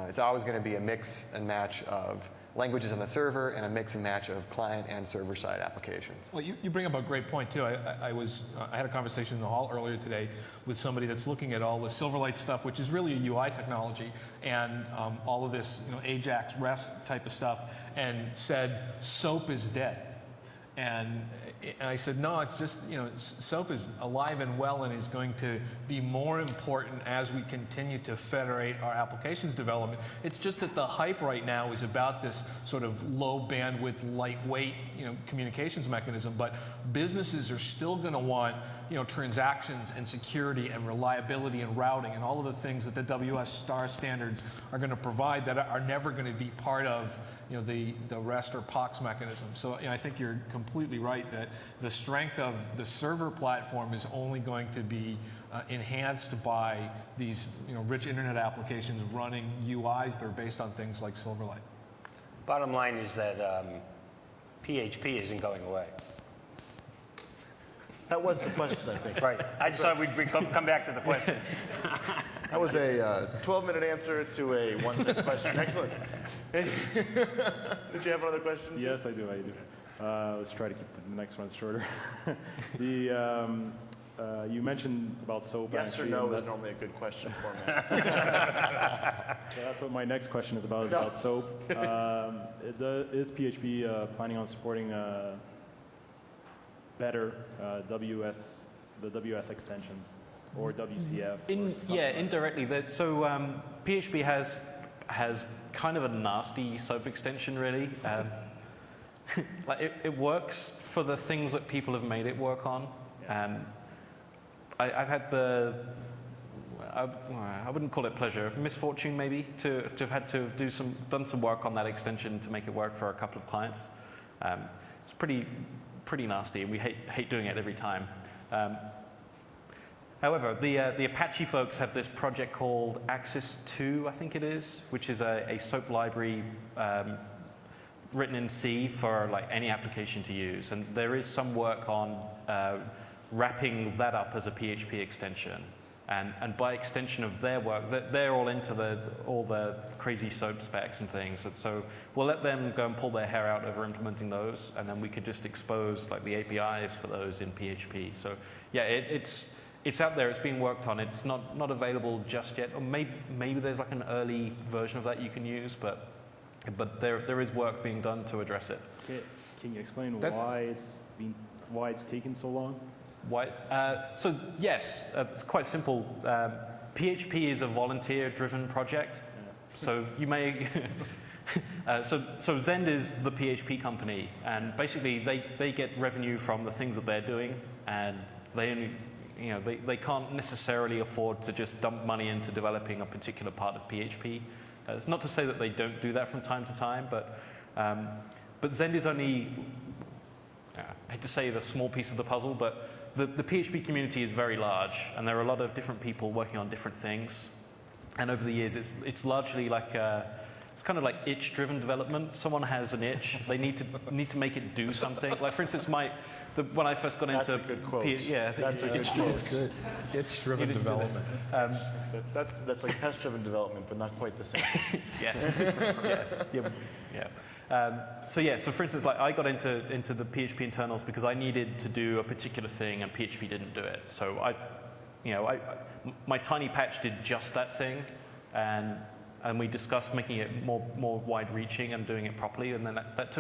It's always going to be a mix and match of languages on the server and a mix and match of client and server side applications. Well, you bring up a great point too. I had a conversation in the hall earlier today with somebody that's looking at all the Silverlight stuff, which is really a UI technology, and all of this Ajax REST type of stuff, and said SOAP is dead. And I said, no, it's just, SOAP is alive and well and is going to be more important as we continue to federate our applications development. It's just that the hype right now is about this sort of low bandwidth, lightweight, communications mechanism, but businesses are still going to want, transactions and security and reliability and routing and all of the things that the WS star standards are going to provide that are never going to be part of the REST or POX mechanism. So I think you're completely right that the strength of the server platform is only going to be enhanced by these rich internet applications running UIs that are based on things like Silverlight. Bottom line is that PHP isn't going away. That was the question, I think. Right. I just thought we'd come back to the question. That was a 12-minute answer to a 1-second question. Excellent. Did you have another question? Yes, I do. Let's try to keep the next one shorter. You mentioned about SOAP. Yes or no is normally a good question for me. So that's what my next question is about, is about SOAP. Is PHP planning on supporting better the WS extensions or WCF? Indirectly. PHP has kind of a nasty SOAP extension, really. It works for the things that people have made it work on. I've had I wouldn't call it pleasure, misfortune maybe, to have had to done some work on that extension to make it work for a couple of clients. It's pretty nasty, and we hate doing it every time. However, the Apache folks have this project called Axis 2, I think it is, which is a SOAP library written in C for any application to use. And there is some work on wrapping that up as a PHP extension. And by extension of their work, they're all into all the crazy SOAP specs and things. And so we'll let them go and pull their hair out over implementing those, and then we could just expose the APIs for those in PHP. So yeah, it's out there. It's being worked on. It's not available just yet. Or maybe there's an early version of that you can use, but there is work being done to address it. Okay. Can you explain why it's taken so long? Why? So yes, it's quite simple. PHP is a volunteer-driven project. Yeah. So you may. So Zend is the PHP company, and basically they get revenue from the things that they're doing, and they only, they can't necessarily afford to just dump money into developing a particular part of PHP. It's not to say that they don't do that from time to time, but Zend is only, I hate to say, the small piece of the puzzle, but the PHP community is very large, and there are a lot of different people working on different things. And over the years, it's largely it's kind of like itch-driven development. Someone has an itch; they need to make it do something. Like for instance, when I first got into a good quote. That's a good quote. It's good. Itch-driven development. That's like test-driven development, but not quite the same. Yes. Yeah. So for instance, I got into the PHP internals because I needed to do a particular thing and PHP didn't do it. So my tiny patch did just that thing, and we discussed making it more wide-reaching and doing it properly. And then that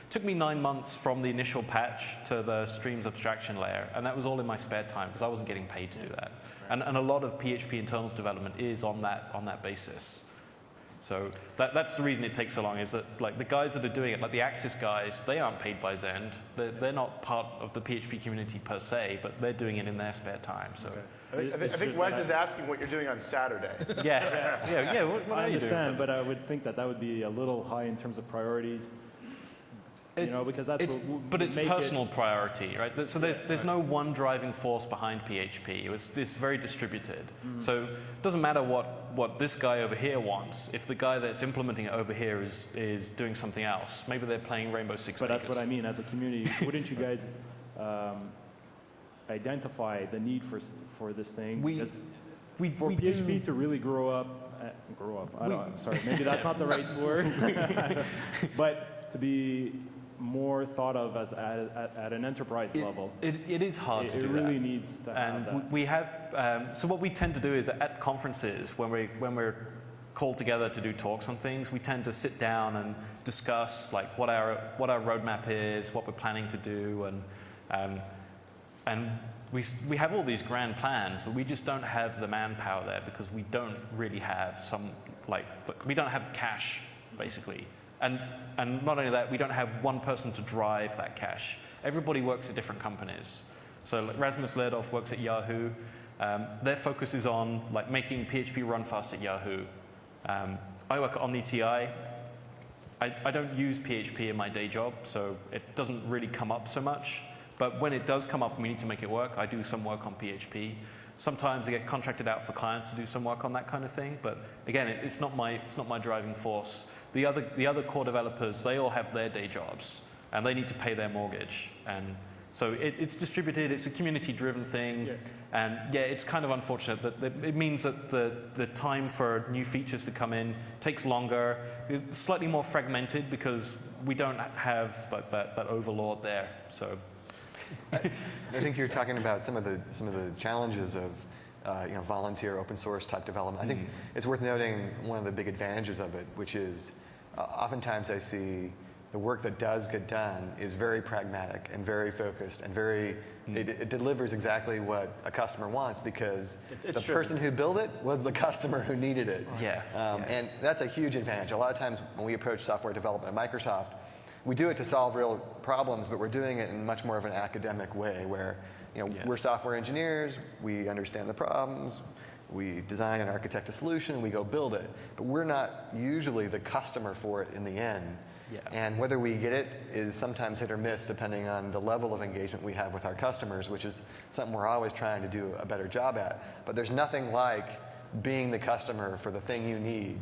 took me 9 months from the initial patch to the streams abstraction layer, and that was all in my spare time because I wasn't getting paid to do that. And a lot of PHP internals development is on that basis. So that's the reason it takes so long, is that the guys that are doing it, like the Axis guys, they aren't paid by Zend. They're not part of the PHP community per se, but they're doing it in their spare time. So I think Wes is asking what you're doing on Saturday. Yeah. What I are you doing? understand, but I would think that would be a little high in terms of priorities. Because that's but it's personal priority, right? So there's no one driving force behind PHP. It's very distributed. Mm-hmm. So it doesn't matter what this guy over here wants. If the guy that's implementing it over here is doing something else, maybe they're playing Rainbow Six Vegas. But that's what I mean. As a community, wouldn't you guys identify the need for this thing. We for PHP to really grow up. I'm sorry, maybe that's not the right word. But to be more thought of as at an enterprise level. It is hard to do that. It really needs to have that. And we have, so what we tend to do is at conferences, when we're called together to do talks on things, we tend to sit down and discuss like what our roadmap is, what we're planning to do, and we have all these grand plans, but we just don't have the manpower there because we don't really have we don't have cash, basically. And not only that, we don't have one person to drive that cash. Everybody works at different companies. So like Rasmus Lerdorf works at Yahoo. Their focus is on like making PHP run fast at Yahoo. I work at OmniTI. I don't use PHP in my day job, so it doesn't really come up so much. But when it does come up and we need to make it work, I do some work on PHP. Sometimes I get contracted out for clients to do some work on that kind of thing. But again, it's not my driving force. The other core developers, they all have their day jobs, and they need to pay their mortgage. And so it's distributed. It's a community-driven thing. Yeah. And yeah, it's kind of unfortunate that it means that the time for new features to come in takes longer. It's slightly more fragmented because we don't have that overlord there. So. I think you're talking about some of the challenges of volunteer open source type development. I think it's worth noting one of the big advantages of it, which is oftentimes I see the work that does get done is very pragmatic and very focused and it delivers exactly what a customer wants because the person who built it was the customer who needed it. Yeah. And that's a huge advantage. A lot of times when we approach software development at Microsoft, we do it to solve real problems, but we're doing it in much more of an academic way where we're software engineers, we understand the problems, we design and architect a solution, and we go build it. But we're not usually the customer for it in the end. Yeah. And whether we get it is sometimes hit or miss depending on the level of engagement we have with our customers, which is something we're always trying to do a better job at. But there's nothing like being the customer for the thing you need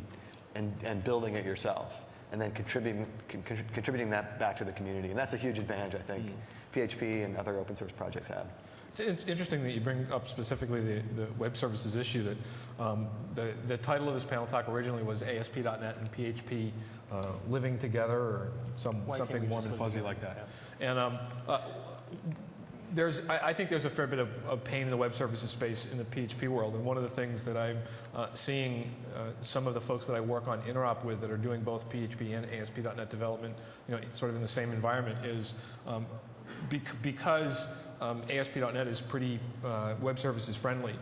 and building it yourself and then contributing that back to the community. And that's a huge advantage, I think, PHP and other open source projects have. It's interesting that you bring up specifically the web services issue. That the title of this panel talk originally was ASP.NET and PHP living together, or something warm and fuzzy like that. Yeah. And I think there's a fair bit of pain in the web services space in the PHP world. And one of the things that I'm seeing some of the folks that I work on interop with that are doing both PHP and ASP.NET development, sort of in the same environment, is because ASP.NET is pretty web services friendly.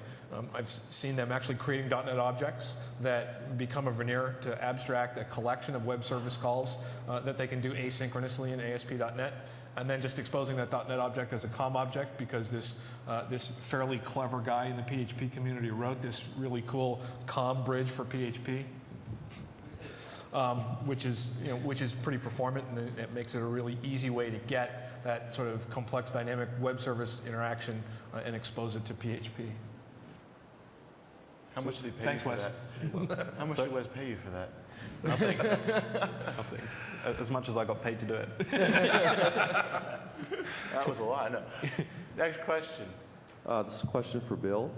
I've seen them actually creating .NET objects that become a veneer to abstract a collection of web service calls that they can do asynchronously in ASP.NET, and then just exposing that .NET object as a COM object because this fairly clever guy in the PHP community wrote this really cool COM bridge for PHP. Which is pretty performant, and it makes it a really easy way to get that sort of complex dynamic web service interaction and expose it to PHP. How much did he pay you for that? How much did Wes pay you for that? Nothing. Nothing. As much as I got paid to do it. That was a lot, I know. Next question. This is a question for Bill.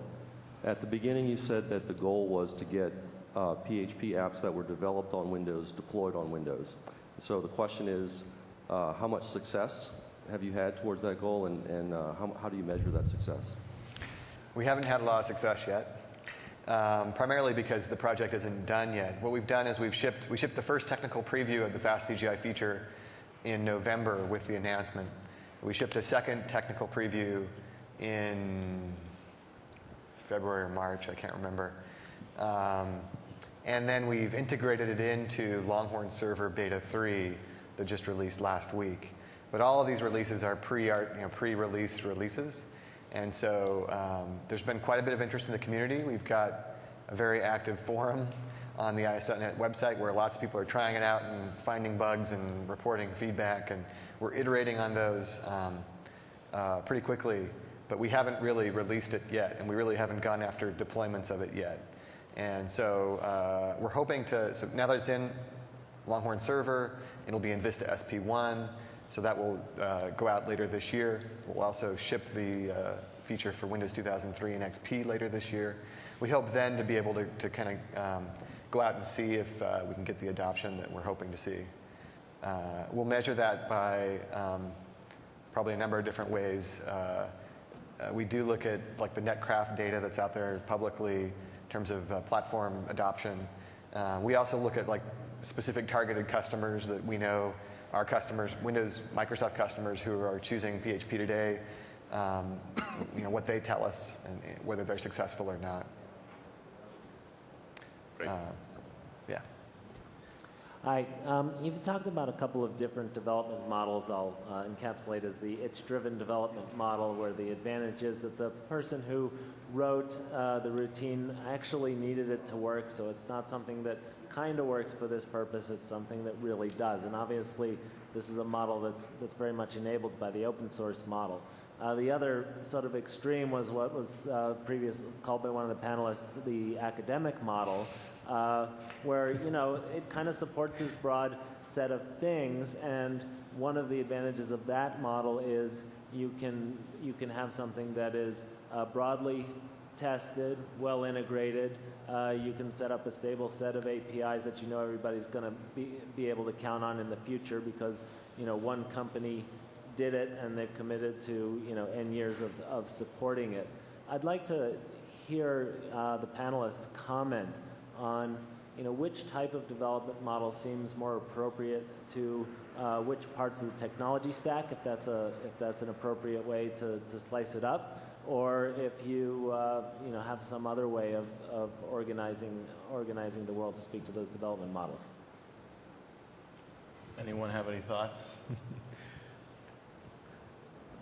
At the beginning, you said that the goal was to get PHP apps that were developed on Windows deployed on Windows. So the question is, how much success have you had towards that goal, and how do you measure that success? We haven't had a lot of success yet, primarily because the project isn't done yet. What we've done is we shipped the first technical preview of the Fast CGI feature in November with the announcement. We shipped a second technical preview in February or March, I can't remember. And then we've integrated it into Longhorn Server Beta 3 that just released last week. But all of these releases are pre-release releases. And so there's been quite a bit of interest in the community. We've got a very active forum on the IS.NET website where lots of people are trying it out and finding bugs and reporting feedback. And we're iterating on those pretty quickly. But we haven't really released it yet, and we really haven't gone after deployments of it yet. And so we're hoping to, so now that it's in Longhorn Server, it'll be in Vista SP1. So that will go out later this year. We'll also ship the feature for Windows 2003 and XP later this year. We hope then to be able to kind of go out and see if we can get the adoption that we're hoping to see. We'll measure that by probably a number of different ways. We do look at like the Netcraft data that's out there publicly in terms of platform adoption. We also look at like specific targeted customers that we know are customers, Windows, Microsoft customers who are choosing PHP today, what they tell us and whether they're successful or not. Great. Yeah. Hi. You've talked about a couple of different development models I'll encapsulate as the itch-driven development model, where the advantage is that the person who wrote the routine actually needed it to work, so it's not something that kind of works for this purpose, it's something that really does. And obviously, this is a model that's very much enabled by the open source model. The other sort of extreme was what was previously called by one of the panelists the academic model, where it kind of supports this broad set of things, and one of the advantages of that model is you can have something that is broadly tested, well integrated. You can set up a stable set of APIs that everybody's going to be able to count on in the future because one company did it and they've committed to N years of supporting it. I'd like to hear the panelists comment on which type of development model seems more appropriate to which parts of the technology stack, if that's an appropriate way to slice it up, or if you have some other way of organizing the world to speak to those development models. Anyone have any thoughts?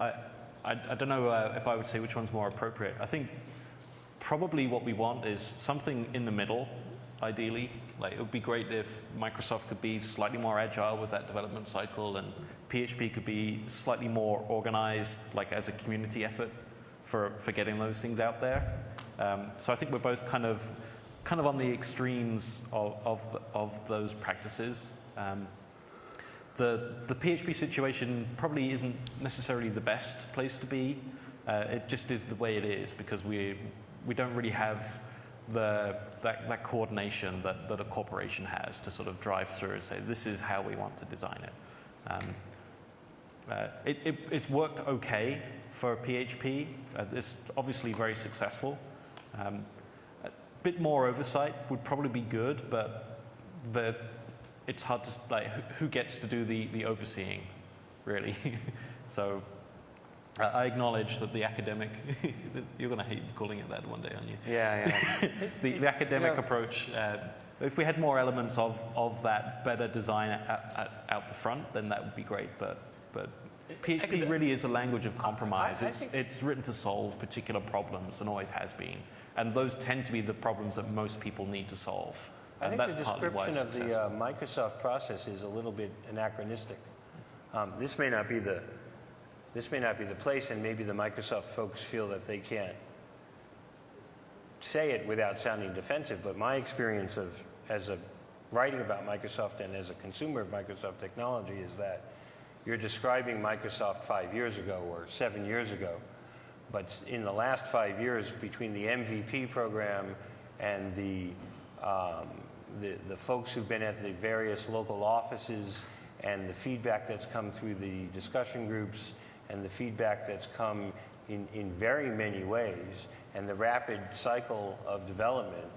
I don't know if I would say which one's more appropriate. I think probably what we want is something in the middle, ideally. Like, it would be great if Microsoft could be slightly more agile with that development cycle, and PHP could be slightly more organized, like as a community effort for getting those things out there. So I think we're both kind of on the extremes of those practices. The PHP situation probably isn't necessarily the best place to be. It just is the way it is because we don't really have that coordination that a corporation has to sort of drive through and say, this is how we want to design it. It's worked okay for PHP. It's obviously very successful. A bit more oversight would probably be good, but it's hard to, like, who gets to do the overseeing, really? So I acknowledge that the academic, you're going to hate calling it that one day, aren't you? Yeah. The academic approach, if we had more elements of that better design out the front, then that would be great. But PHP really is a language of compromise. It's written to solve particular problems and always has been. And those tend to be the problems that most people need to solve. I think that's the partly why it's description of the Microsoft process is a little bit anachronistic. This may not be the place, and maybe the Microsoft folks feel that they can't say it without sounding defensive. But my experience as a writing about Microsoft and as a consumer of Microsoft technology is that you're describing Microsoft 5 years ago or 7 years ago. But in the last 5 years, between the MVP program and the folks who've been at the various local offices and the feedback that's come through the discussion groups and the feedback that's come in very many ways and the rapid cycle of development,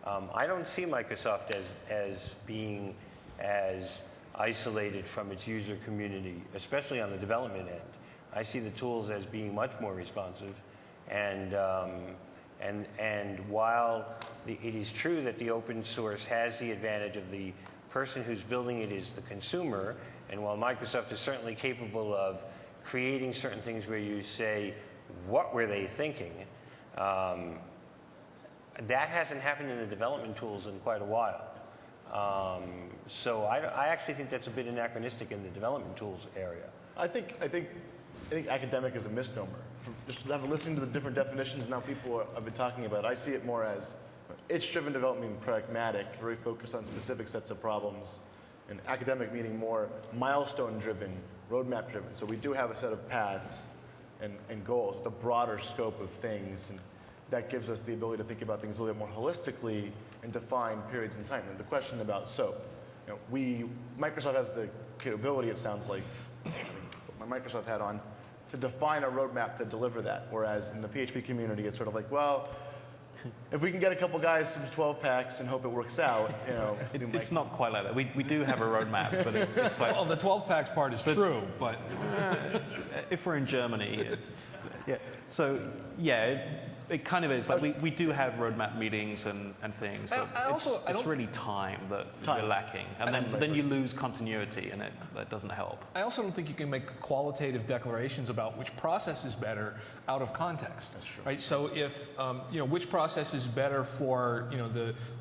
I don't see Microsoft as being as isolated from its user community, especially on the development end. I see the tools as being much more responsive, and while it is true that the open source has the advantage of the person who's building it is the consumer, and while Microsoft is certainly capable of creating certain things where you say, what were they thinking? That hasn't happened in the development tools in quite a while. So I actually think that's a bit anachronistic in the development tools area. I think academic is a misnomer. Just after listening to the different definitions now people have been talking about, I see it more as itch-driven development meaning pragmatic, very focused on specific sets of problems, and academic meaning more milestone-driven, roadmap driven. So we do have a set of paths and goals, the broader scope of things, and that gives us the ability to think about things a little bit more holistically and define periods in time. And the question about SOAP, Microsoft has the capability, it sounds like, put my Microsoft hat on, to define a roadmap to deliver that. Whereas in the PHP community, it's sort of like, well, if we can get a couple guys some 12 packs and hope it works out, it's not quite like that. We do have a roadmap, but it's like, well, the 12 packs part is true, but if we're in Germany, it kind of is. Like we do have roadmap meetings and things, but it's really time that we're lacking. And then you lose continuity, and that doesn't help. I also don't think you can make qualitative declarations about which process is better out of context. That's true. Right? So if, which process is better for,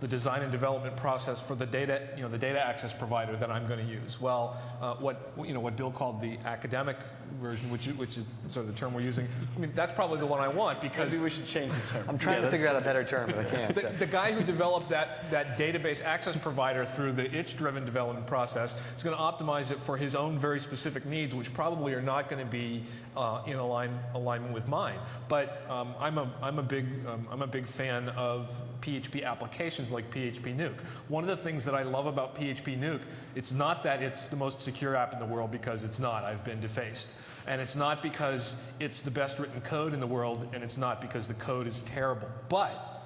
the design and development process for the data, the data access provider that I'm going to use? Well, what Bill called the academic version, which is sort of the term we're using, I mean, that's probably the one I want, because maybe we should change the term. I'm trying to figure out a better term, but I can't. The guy who developed that database access provider through the itch-driven development process is going to optimize it for his own very specific needs, which probably are not going to be in alignment with mine. But I'm a big fan of PHP applications like PHP Nuke. One of the things that I love about PHP Nuke, it's not that it's the most secure app in the world, because it's not. I've been defaced. And it's not because it's the best written code in the world, and it's not because the code is terrible. But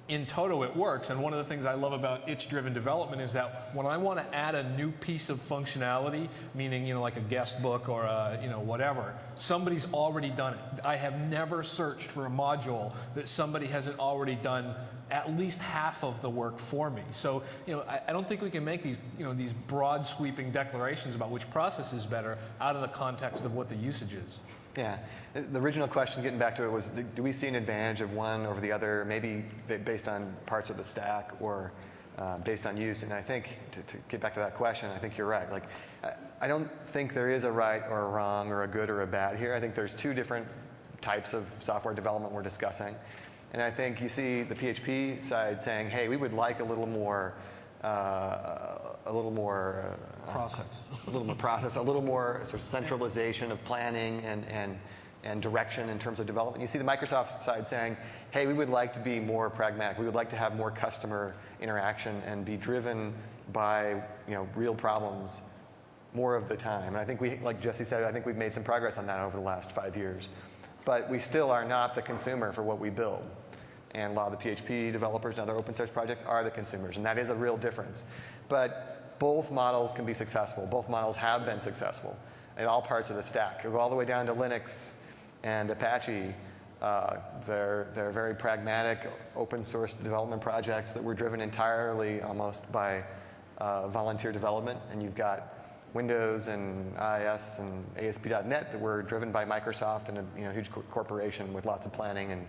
in toto, it works. And one of the things I love about itch-driven development is that when I want to add a new piece of functionality, meaning like a guest book or a, whatever, somebody's already done it. I have never searched for a module that somebody hasn't already done at least half of the work for me. So, I don't think we can make these, these broad sweeping declarations about which process is better out of the context of what the usage is. Yeah. The original question, getting back to it, was do we see an advantage of one over the other, maybe based on parts of the stack or based on use? And I think, to get back to that question, I think you're right. Like, I don't think there is a right or a wrong or a good or a bad here. I think there's two different types of software development we're discussing. And I think you see the PHP side saying, hey, we would like a little more process, a little more sort of centralization of planning and direction in terms of development. You see the Microsoft side saying, hey, we would like to be more pragmatic. We would like to have more customer interaction and be driven by real problems more of the time. And I think like Jesse said, I think we've made some progress on that over the last 5 years. But we still are not the consumer for what we build. And a lot of the PHP developers and other open source projects are the consumers, and that is a real difference. But both models can be successful. Both models have been successful in all parts of the stack. You go all the way down to Linux and Apache. They're very pragmatic open source development projects that were driven entirely almost by volunteer development. And you've got Windows and IIS and ASP.NET that were driven by Microsoft and a huge corporation with lots of planning,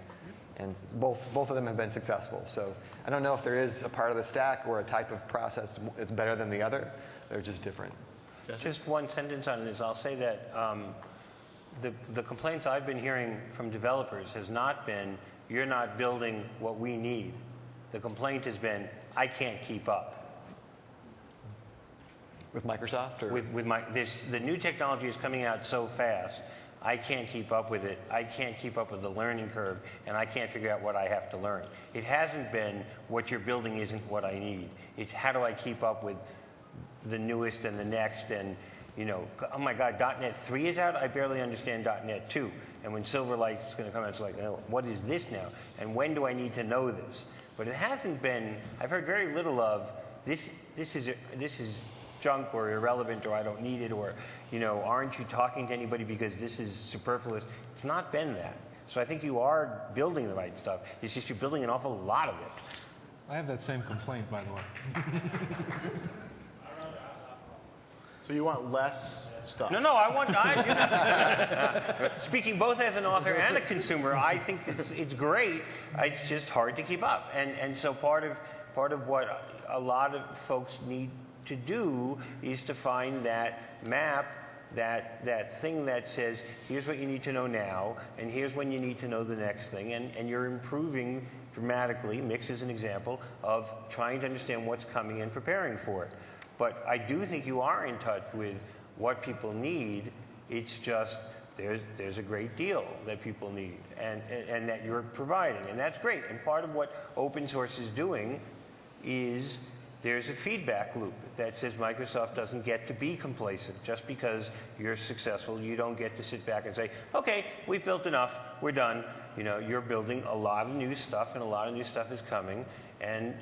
and both of them have been successful. So I don't know if there is a part of the stack or a type of process that's better than the other. They're just different. Just one sentence on this. I'll say that the complaints I've been hearing from developers has not been, you're not building what we need. The complaint has been, I can't keep up. With Microsoft? Or? The new technology is coming out so fast, I can't keep up with it. I can't keep up with the learning curve, and I can't figure out what I have to learn. It hasn't been what you're building isn't what I need. It's how do I keep up with the newest and the next, and oh my God, .NET 3 is out? I barely understand .NET 2. And when Silverlight's going to come out, it's like, oh, what is this now? And when do I need to know this? But it hasn't been, I've heard very little of, this is junk or irrelevant or I don't need it or, aren't you talking to anybody because this is superfluous? It's not been that. So I think you are building the right stuff. It's just you're building an awful lot of it. I have that same complaint, by the way. So you want less stuff? No, speaking both as an author and a consumer, I think it's great. It's just hard to keep up. And so part of what a lot of folks need to do is to find that map, that thing that says, here's what you need to know now, and here's when you need to know the next thing, and you're improving dramatically. Mix is an example of trying to understand what's coming and preparing for it. But I do think you are in touch with what people need, It's just there's a great deal that people need and that you're providing, and that's great. And part of what open source is doing is there's a feedback loop that says Microsoft doesn't get to be complacent. Just because you're successful, you don't get to sit back and say, okay, we've built enough, we're done. You know, you're building a lot of new stuff, and a lot of new stuff is coming. And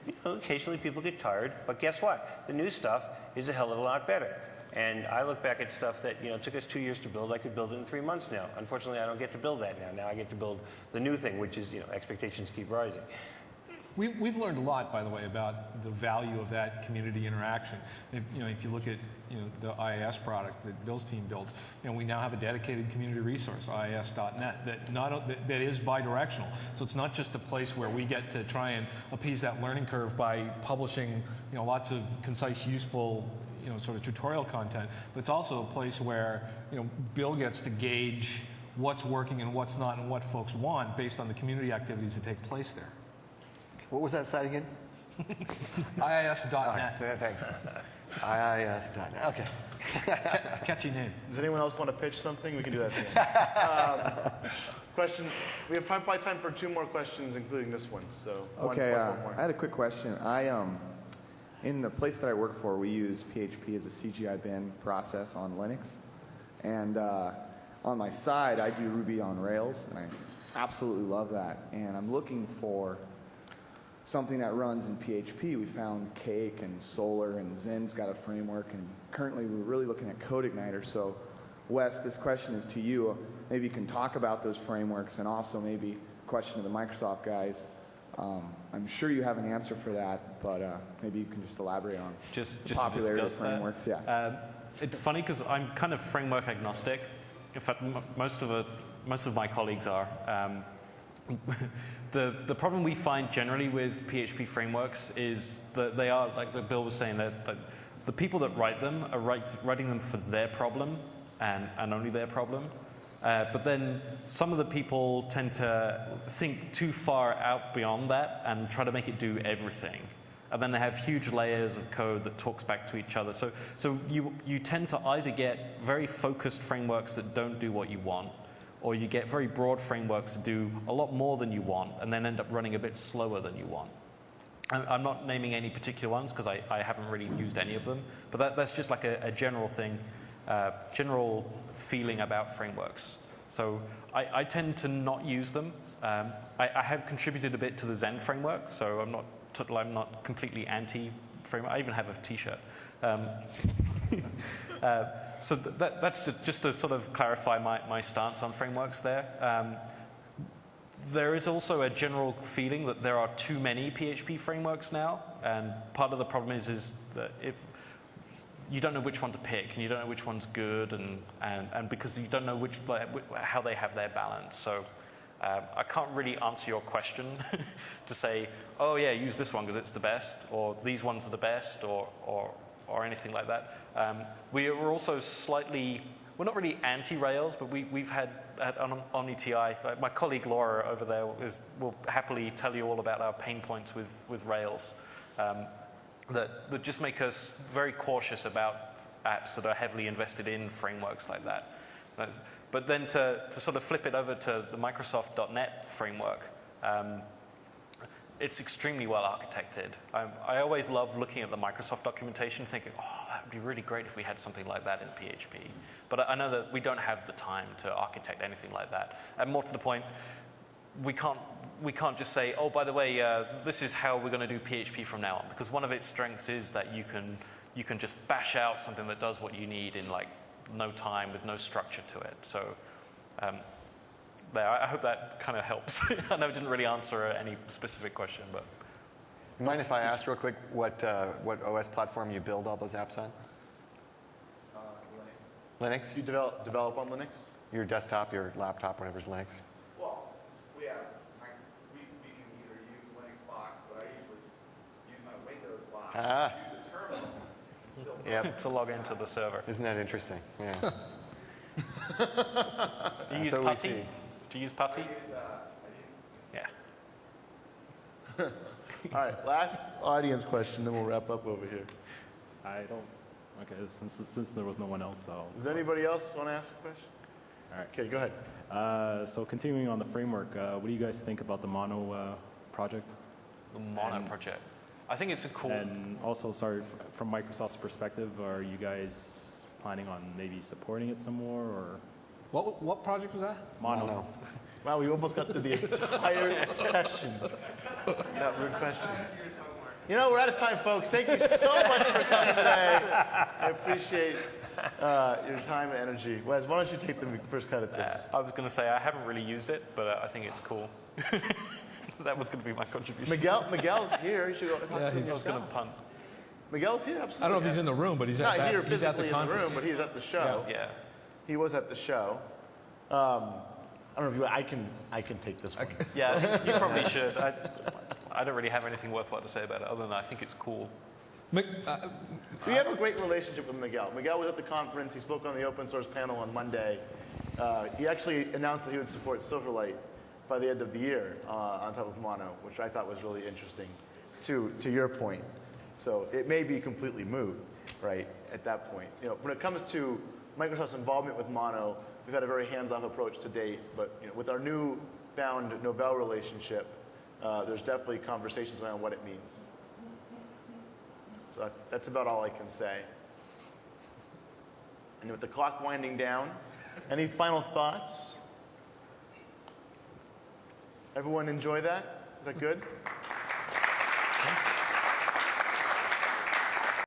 you know, occasionally people get tired, but guess what? The new stuff is a hell of a lot better. And I look back at stuff that, you know, took us 2 years to build. I could build it in 3 months now. Unfortunately, I don't get to build that now. Now I get to build the new thing, which is, you know, expectations keep rising. We've learned a lot, by the way, about the value of that community interaction. If you look at the IIS product that Bill's team built, we now have a dedicated community resource, IIS.net, that is bidirectional. So it's not just a place where we get to try and appease that learning curve by publishing lots of concise, useful sort of tutorial content, but it's also a place where Bill gets to gauge what's working and what's not and what folks want based on the community activities that take place there. What was that site again? IIS.net. Right, thanks. IIS.net. Okay. Catchy name. Does anyone else want to pitch something? We can do that at the end. Question. We have probably time for 2 more questions, including this one. So okay. one more. I had a quick question. In the place that I work for, we use PHP as a CGI bin process on Linux, and on my side, I do Ruby on Rails, and I absolutely love that. And I'm looking for something that runs in PHP. We found Cake and Solar, and Zen's got a framework, and currently we're really looking at CodeIgniter. So, Wes, this question is to you. Maybe you can talk about those frameworks, and also maybe a question to the Microsoft guys. I'm sure you have an answer for that, but maybe you can just elaborate on the popularity of frameworks. That. Yeah. It's funny because I'm kind of framework agnostic. In fact, most of my colleagues are. The problem we find generally with PHP frameworks is that they are, like Bill was saying, that the people that write them are writing them for their problem and only their problem. But then some of the people tend to think too far out beyond that and try to make it do everything. And then they have huge layers of code that talks back to each other. So you tend to either get very focused frameworks that don't do what you want, or you get very broad frameworks that do a lot more than you want and then end up running a bit slower than you want. I'm not naming any particular ones because I haven't really used any of them, but that's just like a general thing, general feeling about frameworks. So I tend to not use them. I have contributed a bit to the Zen framework, so I'm not completely anti-framework. I even have a T-shirt. So that's just to sort of clarify my stance on frameworks there. There is also a general feeling that there are too many PHP frameworks now, and part of the problem is that if you don't know which one to pick, and you don't know which one's good, and because you don't know how they have their balance. So I can't really answer your question to say, oh yeah, use this one because it's the best, or these ones are the best, or anything like that. We're also we're not really anti-Rails, but we've had on OmniTI, my colleague Laura over there will happily tell you all about our pain points with Rails that just make us very cautious about apps that are heavily invested in frameworks like that. But then to sort of flip it over to the Microsoft.NET framework, it's extremely well architected. I always love looking at the Microsoft documentation thinking, oh, that would be really great if we had something like that in PHP. But I know that we don't have the time to architect anything like that. And more to the point, we can't just say, oh, by the way, this is how we're going to do PHP from now on. Because one of its strengths is that you can just bash out something that does what you need in like no time with no structure to it. So I hope that kind of helps. I know I didn't really answer any specific question, but. You mind if I ask real quick what OS platform you build all those apps on? Linux. Do you develop on Linux? Your desktop, your laptop, whatever's Linux. Well, we can either use Linux box, but I usually just use my Windows box. Use a terminal. Yep. To log into the server. Isn't that interesting? Yeah. Do you use Putty? Do you use Putty? Yeah. All right, last audience question, then we'll wrap up over here. I don't Okay, since there was no one else, Does anybody else want to ask a question? All right. Okay, go ahead. So continuing on the framework, what do you guys think about the Mono project? The Mono project. I think it's a cool. And also, sorry, from Microsoft's perspective, are you guys planning on maybe supporting it some more, or? What project was that? Mono. Wow, we almost got through the entire session. That weird question. You know, we're out of time, folks. Thank you so much for coming today. I appreciate your time and energy. Wes, why don't you take the first cut at this? I was going to say I haven't really used it, but I think it's cool. That was going to be my contribution. Miguel's here. You should go talk to him I was yourself. going to punt. Miguel's here, absolutely. I don't know if he's in the room, but he's at not here he's at the physically in the room, conference. but he's at the show. Yeah. He was at the show. I don't know if I can take this one. Yeah, you probably should. I don't really have anything worthwhile to say about it, other than I think it's cool. We have a great relationship with Miguel. Miguel was at the conference. He spoke on the open source panel on Monday. He actually announced that he would support Silverlight by the end of the year on top of Mono, which I thought was really interesting to your point. So it may be completely moot, right, at that point. You know, when it comes to Microsoft's involvement with Mono, we've had a very hands-off approach to date, but you know, with our newfound Novell relationship, there's definitely conversations around what it means. So that's about all I can say. And with the clock winding down, any final thoughts? Everyone enjoy that? Is that good? Thanks.